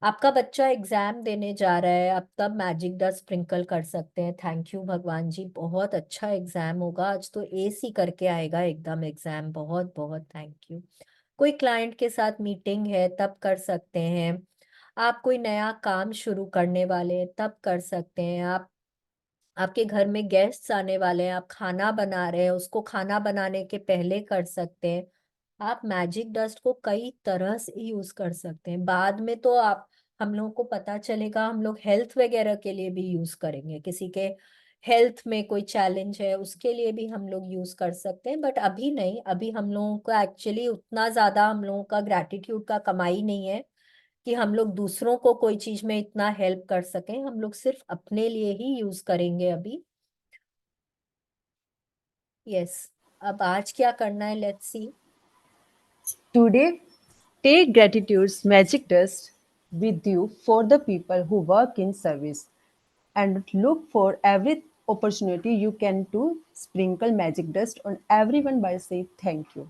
आपका बच्चा एग्जाम देने जा रहा है, आप तब मैजिक डस्ट स्प्रिंकल कर सकते हैं, थैंक यू भगवान जी बहुत अच्छा एग्जाम होगा आज, तो एस ही करके आएगा एकदम एग्जाम, बहुत बहुत थैंक यू। कोई क्लाइंट के साथ मीटिंग है तब कर सकते हैं। आप कोई नया काम शुरू करने वाले हैं तब कर सकते हैं। आप आपके घर में गेस्ट्स आने वाले हैं, आप खाना बना रहे हैं, उसको खाना बनाने के पहले कर सकते हैं। आप मैजिक डस्ट को कई तरह से यूज कर सकते हैं। बाद में तो आप हम लोगों को पता चलेगा, हम लोग हेल्थ वगैरह के लिए भी यूज करेंगे, किसी के हेल्थ में कोई चैलेंज है उसके लिए भी हम लोग यूज कर सकते हैं, बट अभी नहीं। अभी हम लोगों को एक्चुअली उतना ज्यादा हम लोगों का ग्रैटिट्यूड का कमाई नहीं है कि हम लोग दूसरों को कोई चीज में इतना हेल्प कर सकें, हम लोग सिर्फ अपने लिए ही यूज करेंगे अभी। यस, अब आज क्या करना है, let's see. Today, take gratitude's magic dust with you for the people who work in service, and look for every opportunity you can to sprinkle magic dust on everyone by saying thank you.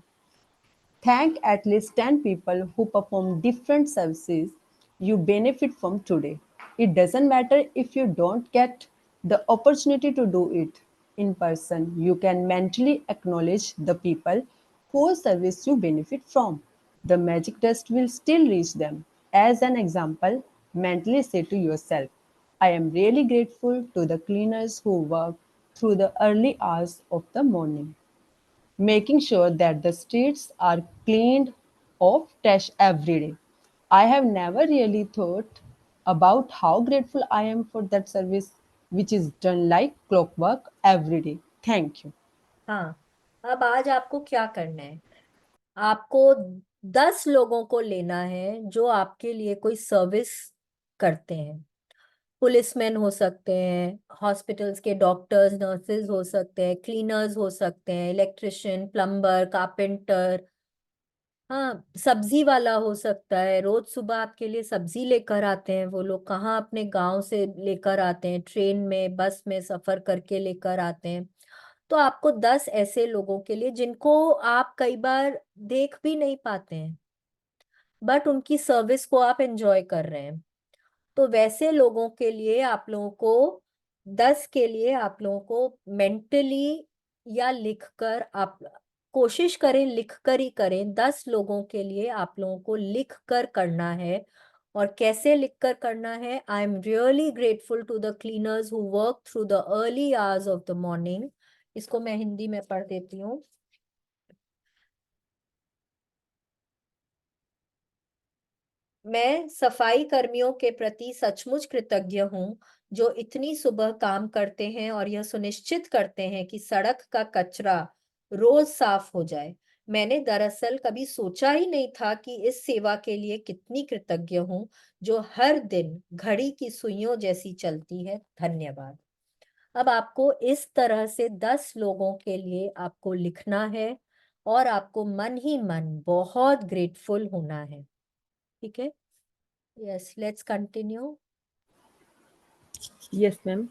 Thank at least 10 people who perform different services you benefit from today. It doesn't matter if you don't get the opportunity to do it in person. You can mentally acknowledge the people whose service you benefit from. The magic dust will still reach them. As an example, mentally say to yourself, I am really grateful to the cleaners who work through the early hours of the morning, making sure that the streets are cleaned of trash every day. I have never really thought about how grateful I am for that service, which is done like clockwork every day. Thank you. हाँ, अब आज आपको क्या करना है, आपको 10 लोगों को लेना है जो आपके लिए कोई सर्विस करते हैं। पुलिसमैन हो सकते हैं, हॉस्पिटल्स के डॉक्टर्स नर्सेज हो सकते हैं, क्लीनर्स हो सकते हैं, इलेक्ट्रिशियन, प्लम्बर, कारपेंटर, हाँ सब्जी वाला हो सकता है, रोज सुबह आपके लिए सब्जी लेकर आते हैं वो लोग, कहाँ अपने गांव से लेकर आते हैं, ट्रेन में बस में सफर करके लेकर आते हैं। तो आपको 10 ऐसे लोगों के लिए जिनको आप कई बार देख भी नहीं पाते हैं, बट उनकी सर्विस को आप एंजॉय कर रहे हैं, तो वैसे लोगों के लिए आप लोगों को 10 के लिए आप लोगों को मेंटली या लिखकर, आप कोशिश करें लिखकर ही करें, 10 लोगों के लिए आप लोगों को लिख कर करना है। और कैसे लिखकर करना है? I am really grateful to the cleaners who work through the early hours of the morning. इसको मैं हिंदी में पढ़ देती हूँ। मैं सफाई कर्मियों के प्रति सचमुच कृतज्ञ हूँ जो इतनी सुबह काम करते हैं और यह सुनिश्चित करते हैं कि सड़क का कचरा रोज साफ हो जाए। मैंने दरअसल कभी सोचा ही नहीं था कि इस सेवा के लिए कितनी कृतज्ञ हूँ जो हर दिन घड़ी की सुइयों जैसी चलती है। धन्यवाद। अब आपको इस तरह से 10 लोगों के लिए आपको लिखना है और आपको मन ही मन बहुत ग्रेटफुल होना है। ठीक है? Yes, let's continue. Yes, ma'am.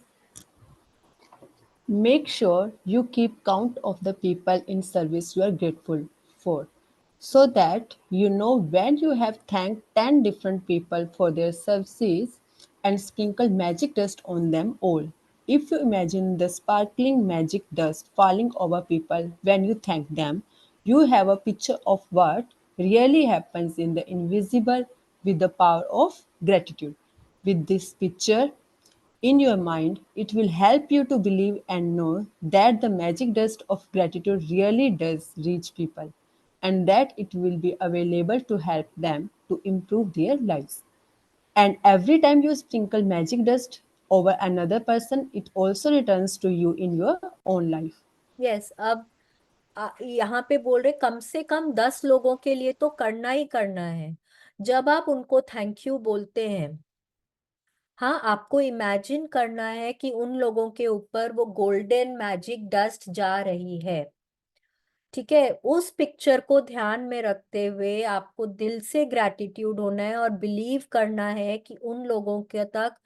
Make sure you keep count of the people in service you are grateful for, so that you know when you have thanked 10 different people for their services and sprinkle magic dust on them all. If you imagine the sparkling magic dust falling over people when you thank them, you have a picture of what really happens in the invisible with the power of gratitude. With this picture, in your mind, it will help you to believe and know that the magic dust of gratitude really does reach people and that it will be available to help them to improve their lives. And every time you sprinkle magic dust over another person, it also returns to you in your own life. Yes, अब यहाँ पे बोल रहे कम से कम 10 लोगों के लिए तो करना ही करना है। जब आप उनको थैंक यू बोलते हैं, हाँ, आपको इमेजिन करना है कि उन लोगों के ऊपर वो गोल्डन मैजिक डस्ट जा रही है। ठीक है? उस पिक्चर को ध्यान में रखते हुए आपको दिल से ग्रैटिट्यूड होना है और बिलीव करना है कि उन लोगों के तक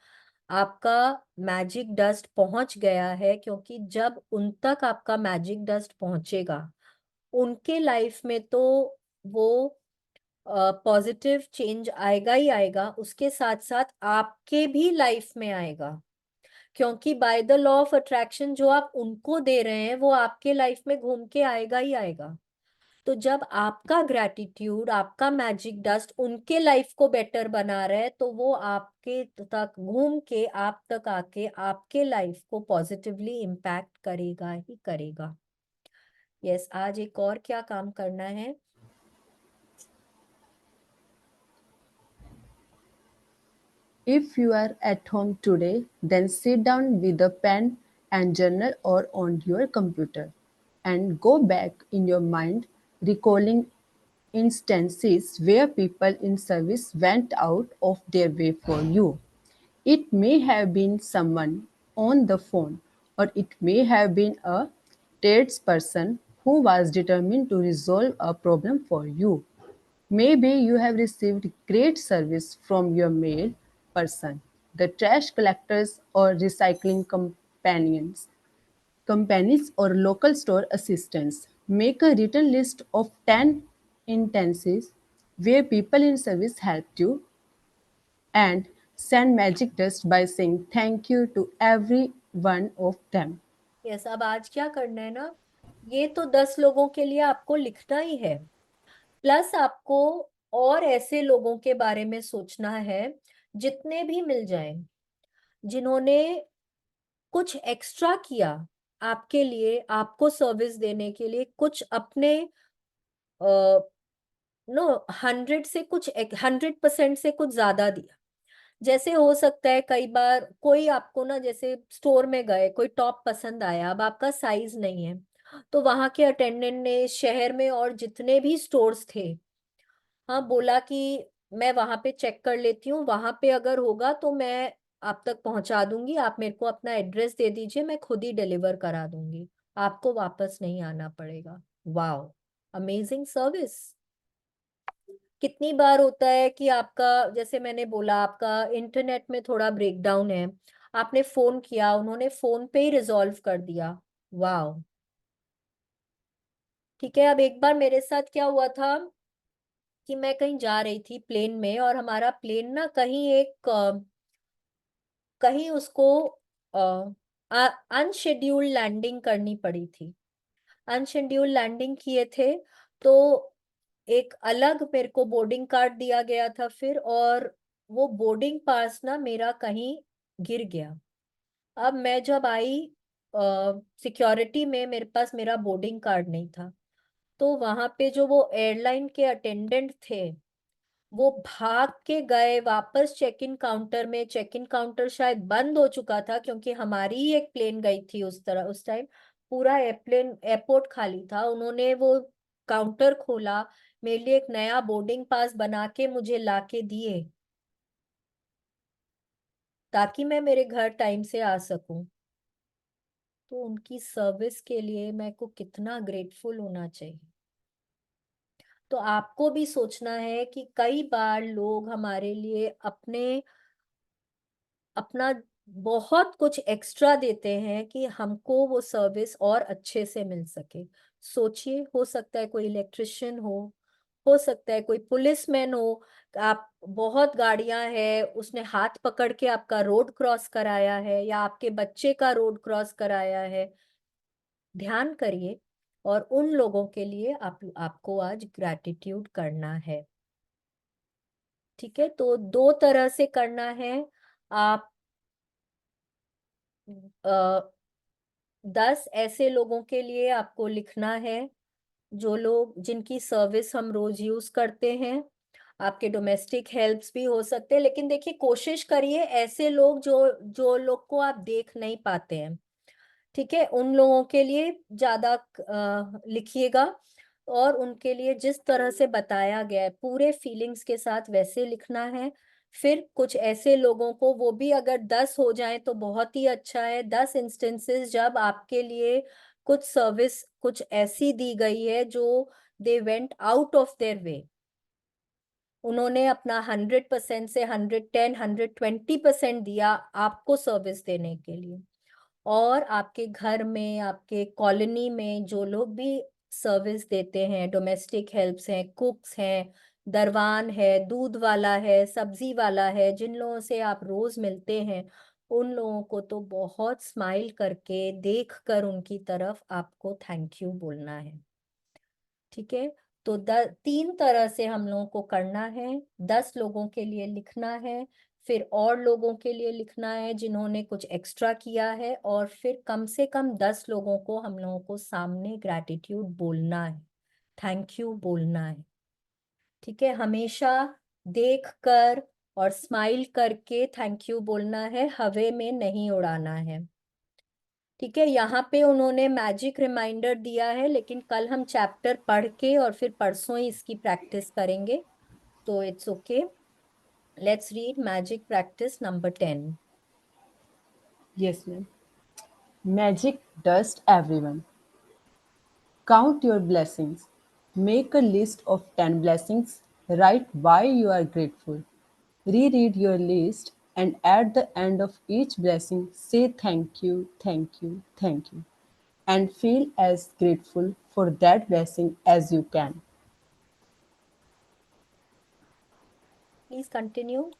आपका मैजिक डस्ट पहुंच गया है, क्योंकि जब उन तक आपका मैजिक डस्ट पहुंचेगा, उनके लाइफ में तो वो पॉजिटिव चेंज आएगा ही आएगा, उसके साथ साथ आपके भी लाइफ में आएगा, क्योंकि by the law of attraction जो आप उनको दे रहे हैं वो आपके लाइफ में घूम के आएगा ही आएगा। तो जब आपका ग्रैटिट्यूड, आपका मैजिक डस्ट उनके लाइफ को बेटर बना रहा है, तो वो आपके तक घूम के आप तक आके आपके लाइफ को पॉजिटिवली इम्पैक्ट करेगा ही करेगा। यस, आज एक और क्या काम करना है? If you are at home today, then sit down with a pen and journal or on your computer and go back in your mind, recalling instances where people in service went out of their way for you. It may have been someone on the phone, or it may have been a tradesperson who was determined to resolve a problem for you. Maybe you have received great service from your mail person, the trash collectors or recycling companies or local store assistants. Make a written list of 10 instances where people in service helped you and send magic dust by saying thank you to every one of them. Yes, अब आज क्या करना है ना, ये तो 10 लोगों के लिए आपको लिखना ही है, प्लस आपको और ऐसे लोगों के बारे में सोचना है जितने भी मिल जाएं, जिन्होंने कुछ एक्स्ट्रा किया आपके लिए, आपको सर्विस देने के लिए, कुछ अपने नो 100 से कुछ 100% से कुछ ज्यादा दिया। जैसे हो सकता है कई बार कोई आपको ना, जैसे स्टोर में गए, कोई टॉप पसंद आया, अब आपका साइज नहीं है, तो वहां के अटेंडेंट ने शहर में और जितने भी स्टोर्स थे, हाँ, बोला कि मैं वहां पे चेक कर लेती हूँ, वहां पे अगर होगा तो मैं आप तक पहुंचा दूंगी, आप मेरे को अपना एड्रेस दे दीजिए, मैं खुद ही डिलीवर करा दूंगी, आपको वापस नहीं आना पड़ेगा। Wow, amazing service. कितनी बार होता है कि आपका, जैसे मैंने बोला, आपका इंटरनेट में थोड़ा ब्रेकडाउन है, आपने फोन किया, उन्होंने फोन पे ही रिजॉल्व कर दिया। वाओ। ठीक है, अब एक बार मेरे साथ क्या हुआ था कि मैं कहीं जा रही थी प्लेन में, और हमारा प्लेन ना कहीं उसको अनशेड्यूल्ड लैंडिंग करनी पड़ी थी। अनशेड्यूल्ड लैंडिंग किए थे, तो एक अलग मेरे को बोर्डिंग कार्ड दिया गया था फिर, और वो बोर्डिंग पास ना मेरा कहीं गिर गया। अब मैं जब आई सिक्योरिटी में, मेरे पास मेरा बोर्डिंग कार्ड नहीं था। तो वहां पे जो वो एयरलाइन के अटेंडेंट थे, वो भाग के गए वापस चेक इन काउंटर में। चेक इन काउंटर शायद बंद हो चुका था क्योंकि हमारी ही एक प्लेन गई थी उस तरह, उस टाइम पूरा एयरप्लेन एयरपोर्ट खाली था। उन्होंने वो काउंटर खोला, मेरे लिए एक नया बोर्डिंग पास बना के मुझे लाके दिए ताकि मैं मेरे घर टाइम से आ सकूं। तो उनकी सर्विस के लिए मैं को कितना ग्रेटफुल होना चाहिए। तो आपको भी सोचना है कि कई बार लोग हमारे लिए अपना बहुत कुछ एक्स्ट्रा देते हैं कि हमको वो सर्विस और अच्छे से मिल सके। सोचिए, हो सकता है कोई इलेक्ट्रिशियन हो सकता है कोई पुलिसमैन हो। आप बहुत गाड़ियां हैं, उसने हाथ पकड़ के आपका रोड क्रॉस कराया है या आपके बच्चे का रोड क्रॉस कराया है। ध्यान करिए, और उन लोगों के लिए आपको आज ग्रैटिट्यूड करना है। ठीक है, तो दो तरह से करना है। आप 10 ऐसे लोगों के लिए आपको लिखना है जो लोग जिनकी सर्विस हम रोज यूज करते हैं। आपके डोमेस्टिक हेल्प्स भी हो सकते हैं, लेकिन देखिए कोशिश करिए ऐसे लोग जो जो लोग को आप देख नहीं पाते हैं। ठीक है, उन लोगों के लिए ज्यादा लिखिएगा, और उनके लिए जिस तरह से बताया गया है पूरे फीलिंग्स के साथ वैसे लिखना है। फिर कुछ ऐसे लोगों को, वो भी अगर 10 हो जाए तो बहुत ही अच्छा है। 10 इंस्टेंसेस जब आपके लिए कुछ सर्विस कुछ ऐसी दी गई है जो they went out of their way, उन्होंने अपना 100% से 110 120% दिया आपको सर्विस देने के लिए। और आपके घर में, आपके कॉलोनी में जो लोग भी सर्विस देते हैं, डोमेस्टिक हेल्प्स हैं, कुक्स हैं, दरवान है, दूध वाला है, सब्जी वाला है, जिन लोगों से आप रोज मिलते हैं, उन लोगों को तो बहुत स्माइल करके देख कर उनकी तरफ आपको थैंक यू बोलना है। ठीक है, तो 3 तरह से हम लोगों को करना है। 10 लोगों के लिए लिखना है, फिर और लोगों के लिए लिखना है जिन्होंने कुछ एक्स्ट्रा किया है, और फिर कम से कम 10 लोगों को हम लोगों को सामने ग्रैटिट्यूड बोलना है, थैंक यू बोलना है। ठीक है, हमेशा देख कर और स्माइल करके थैंक यू बोलना है, हवे में नहीं उड़ाना है। ठीक है, यहाँ पे उन्होंने मैजिक रिमाइंडर दिया है, लेकिन कल हम चैप्टर पढ़ के और फिर परसों ही इसकी प्रैक्टिस करेंगे, तो it's okay. Let's read magic practice number 10। Yes, ma'am. Magic dust everyone. Count your blessings. Make a list of 10 blessings. Write why you are grateful. Reread your list and at the end of each blessing, say thank you, thank you, thank you. And feel as grateful for that blessing as you can. Please continue.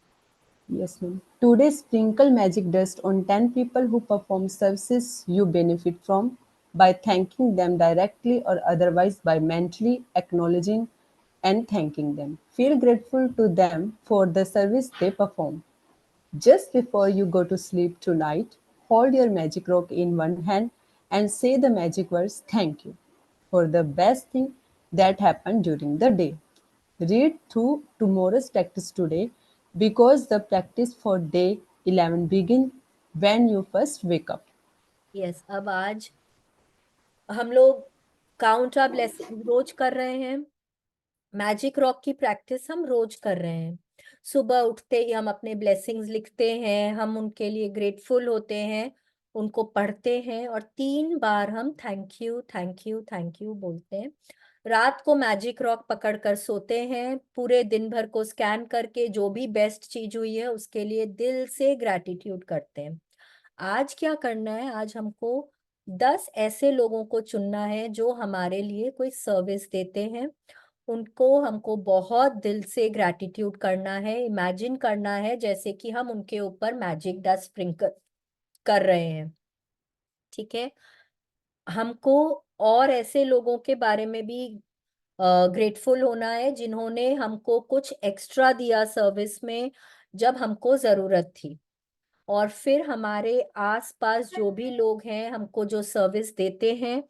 Yes, ma'am. Today, sprinkle magic dust on 10 people who perform services you benefit from by thanking them directly or otherwise by mentally acknowledging and thanking them. Feel grateful to them for the service they perform. Just before you go to sleep tonight, hold your magic rock in one hand and say the magic words thank you for the best thing that happened during the day. Read through tomorrow's practice today because the practice for day 11 begins when you first wake up. Yes, अब आज हम लोग काउंट आ ब्लेसिंग रोज कर रहे हैं, मैजिक रॉक की प्रैक्टिस हम रोज कर रहे हैं। सुबह उठते ही हम अपने ब्लेसिंग्स लिखते हैं, हम उनके लिए ग्रेटफुल होते हैं, उनको पढ़ते हैं, और 3 बार हम thank you thank you thank you बोलते हैं। रात को मैजिक रॉक पकड़ कर सोते हैं, पूरे दिन भर को स्कैन करके जो भी बेस्ट चीज हुई है उसके लिए दिल से ग्रैटिट्यूड करते हैं। आज क्या करना है, आज हमको 10 ऐसे लोगों को चुनना है जो हमारे लिए कोई सर्विस देते हैं। उनको हमको बहुत दिल से ग्रैटिट्यूड करना है, इमेजिन करना है जैसे कि हम उनके ऊपर मैजिक डस्ट स्प्रिंकल कर रहे हैं। ठीक है, हमको और ऐसे लोगों के बारे में भी ग्रेटफुल होना है जिन्होंने हमको कुछ एक्स्ट्रा दिया सर्विस में, जब हमको जरूरत थी। और फिर हमारे आसपास जो भी लोग हैं हमको जो सर्विस देते हैं,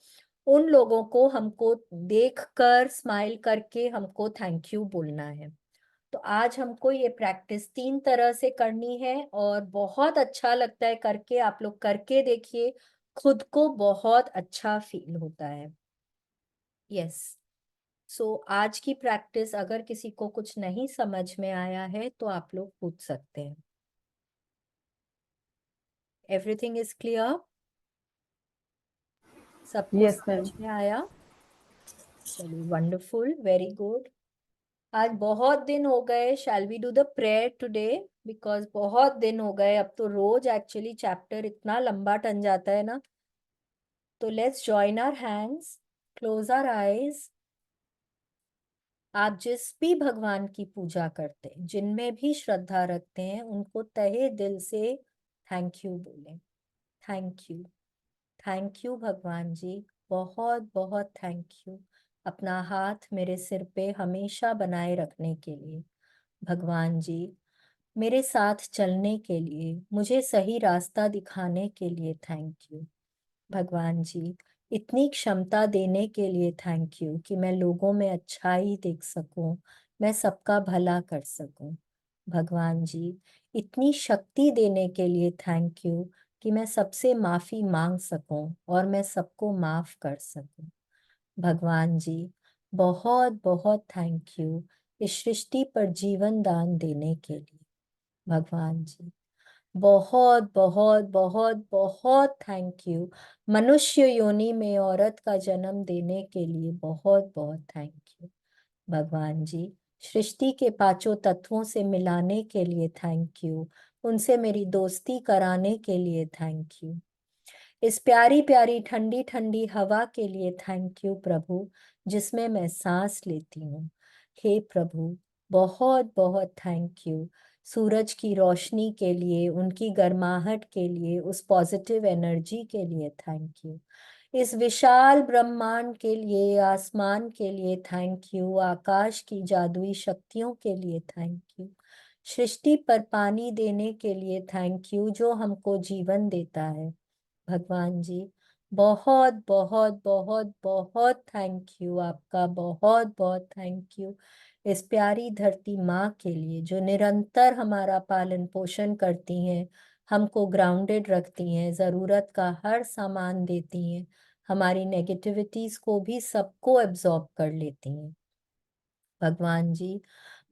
उन लोगों को हमको देखकर स्माइल करके हमको थैंक यू बोलना है। तो आज हमको ये प्रैक्टिस 3 तरह से करनी है और बहुत अच्छा लगता है करके। आप लोग करके देखिए, खुद को बहुत अच्छा फील होता है। यस। सो आज की प्रैक्टिस अगर किसी को कुछ नहीं समझ में आया है तो आप लोग पूछ सकते हैं। Everything is clear? सबको Yes, ma'am. समझ में आया? चलिए, वंडरफुल, वेरी गुड। आज बहुत दिन हो गए। Shall we do the prayer today? Because बहुत दिन हो गए, अब तो रोज एक्चुअली चैप्टर इतना लंबा टन जाता है ना। तो let's join our hands, close our eyes. आप जिस भी भगवान की पूजा करते हैं, जिनमें भी श्रद्धा रखते हैं, उनको तहे दिल से थैंक यू बोलें। थैंक यू, थैंक यू भगवान जी, बहुत बहुत थैंक यू अपना हाथ मेरे सिर पे हमेशा बनाए रखने के लिए। भगवान जी, मेरे साथ चलने के लिए, मुझे सही रास्ता दिखाने के लिए थैंक यू। भगवान जी, इतनी क्षमता देने के लिए थैंक यू कि मैं लोगों में अच्छाई देख सकूं, मैं सबका भला कर सकूं। भगवान जी, इतनी शक्ति देने के लिए थैंक यू कि मैं सबसे माफी मांग सकूं और मैं सबको माफ कर सकूं। भगवान जी, बहुत बहुत थैंक यू इस सृष्टि पर जीवन दान देने के लिए। भगवान जी, बहुत बहुत बहुत बहुत थैंक यू मनुष्य योनि में औरत का जन्म देने के लिए। बहुत बहुत थैंक यू। भगवान जी, सृष्टि के पांचों तत्वों से मिलाने के लिए थैंक यू, उनसे मेरी दोस्ती कराने के लिए थैंक यू। इस प्यारी प्यारी ठंडी ठंडी हवा के लिए थैंक यू प्रभु, जिसमें मैं सांस लेती हूँ। हे प्रभु, बहुत बहुत थैंक यू सूरज की रोशनी के लिए, उनकी गर्माहट के लिए, उस पॉजिटिव एनर्जी के लिए थैंक यू। इस विशाल ब्रह्मांड के लिए, आसमान के लिए थैंक यू। आकाश की जादुई शक्तियों के लिए थैंक यू। सृष्टि पर पानी देने के लिए थैंक यू, जो हमको जीवन देता है। भगवान जी, बहुत बहुत बहुत बहुत थैंक यू आपका, बहुत बहुत थैंक यू इस प्यारी धरती माँ के लिए, जो निरंतर हमारा पालन पोषण करती हैं, हमको ग्राउंडेड रखती हैं, ज़रूरत का हर सामान देती हैं, हमारी नेगेटिविटीज को भी सबको एब्जॉर्ब कर लेती हैं। भगवान जी,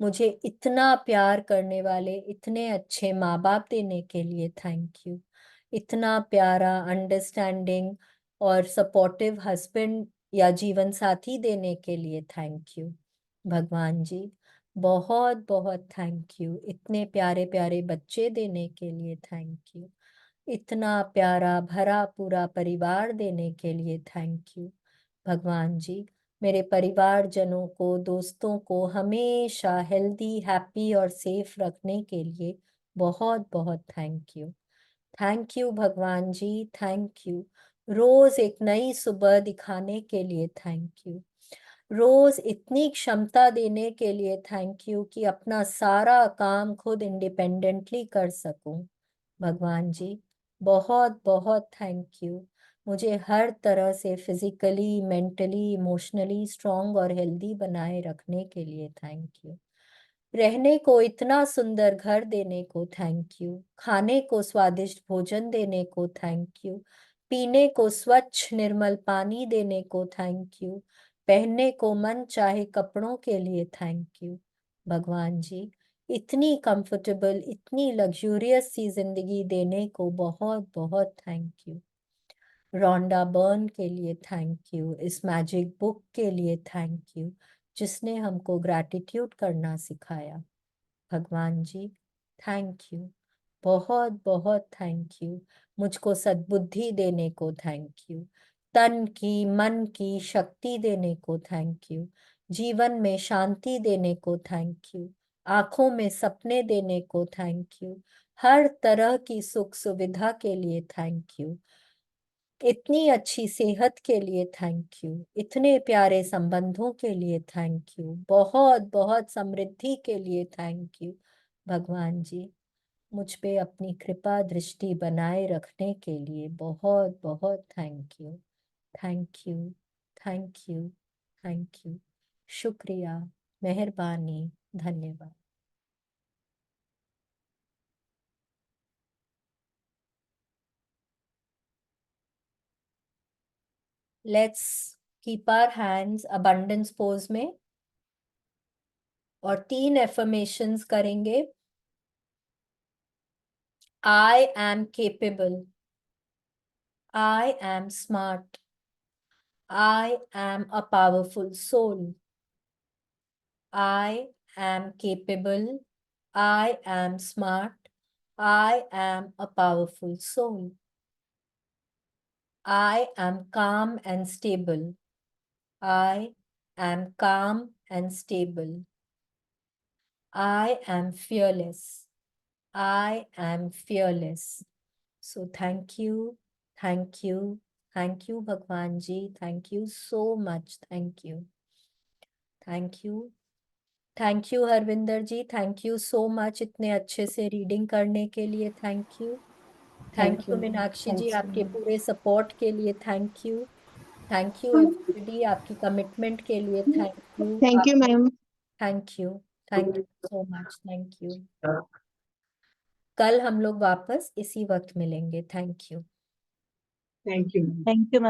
मुझे इतना प्यार करने वाले इतने अच्छे माँ बाप देने के लिए थैंक यू। इतना प्यारा, अंडरस्टैंडिंग और सपोर्टिव हस्बैंड या जीवन साथी देने के लिए थैंक यू। भगवान जी, बहुत बहुत थैंक यू इतने प्यारे प्यारे बच्चे देने के लिए थैंक यू। इतना प्यारा भरा पूरा परिवार देने के लिए थैंक यू। भगवान जी, मेरे परिवारजनों को, दोस्तों को हमेशा हेल्दी, हैप्पी और सेफ रखने के लिए बहुत बहुत थैंक यू। थैंक यू भगवान जी, थैंक यू। रोज एक नई सुबह दिखाने के लिए थैंक यू। रोज इतनी क्षमता देने के लिए थैंक यू कि अपना सारा काम खुद इंडिपेंडेंटली कर सकूं। भगवान जी, बहुत बहुत थैंक यू मुझे हर तरह से फिजिकली, मेंटली, इमोशनली स्ट्रांग और हेल्दी बनाए रखने के लिए थैंक यू। रहने को इतना सुंदर घर देने को थैंक यू। खाने को स्वादिष्ट भोजन देने को थैंक यू। पीने को स्वच्छ निर्मल पानी देने को थैंक यू। पहनने को मन चाहे कपड़ों के लिए थैंक यू। भगवान जी, इतनी कंफर्टेबल, इतनी लग्जूरियस सी जिंदगी देने को बहुत बहुत थैंक यू। रोंडा बर्न के लिए थैंक यू। इस मैजिक बुक के लिए थैंक यू, जिसने हमको ग्रैटिट्यूड करना सिखाया। भगवान जी, थैंक यू, बहुत बहुत थैंक यू मुझको सद्बुद्धि देने को थैंक यू। तन की, मन की शक्ति देने को थैंक यू। जीवन में शांति देने को थैंक यू। आंखों में सपने देने को थैंक यू। हर तरह की सुख सुविधा के लिए थैंक यू। इतनी अच्छी सेहत के लिए थैंक यू। इतने प्यारे संबंधों के लिए थैंक यू। बहुत बहुत समृद्धि के लिए थैंक यू। भगवान जी, मुझ पे अपनी कृपा दृष्टि बनाए रखने के लिए बहुत बहुत thank you, thank you, thank you, thank you. शुक्रिया, मेहरबानी, धन्यवाद। Let's keep our hands abundance pose में और 3 एफर्मेशंस करेंगे। I am capable. I am smart. I am a powerful soul. I am capable. I am smart. I am a powerful soul. I am calm and stable. I am calm and stable. I am fearless. I am fearless. So thank you, thank you, thank you, Bhagwan ji. Thank you so much. Thank you. Thank you. Thank you Harvinder ji, thank you so much इतने अच्छे से रीडिंग करने के लिए। Thank you. Thank you Meenakshi ji, आपके पूरे सपोर्ट के लिए thank you. Thank you everybody, आपकी कमिटमेंट के लिए thank you. Thank you, ma'am. Thank you, thank you so much, thank you. कल हम लोग वापस इसी वक्त मिलेंगे। Thank you. Thank you. Thank you, ma'am.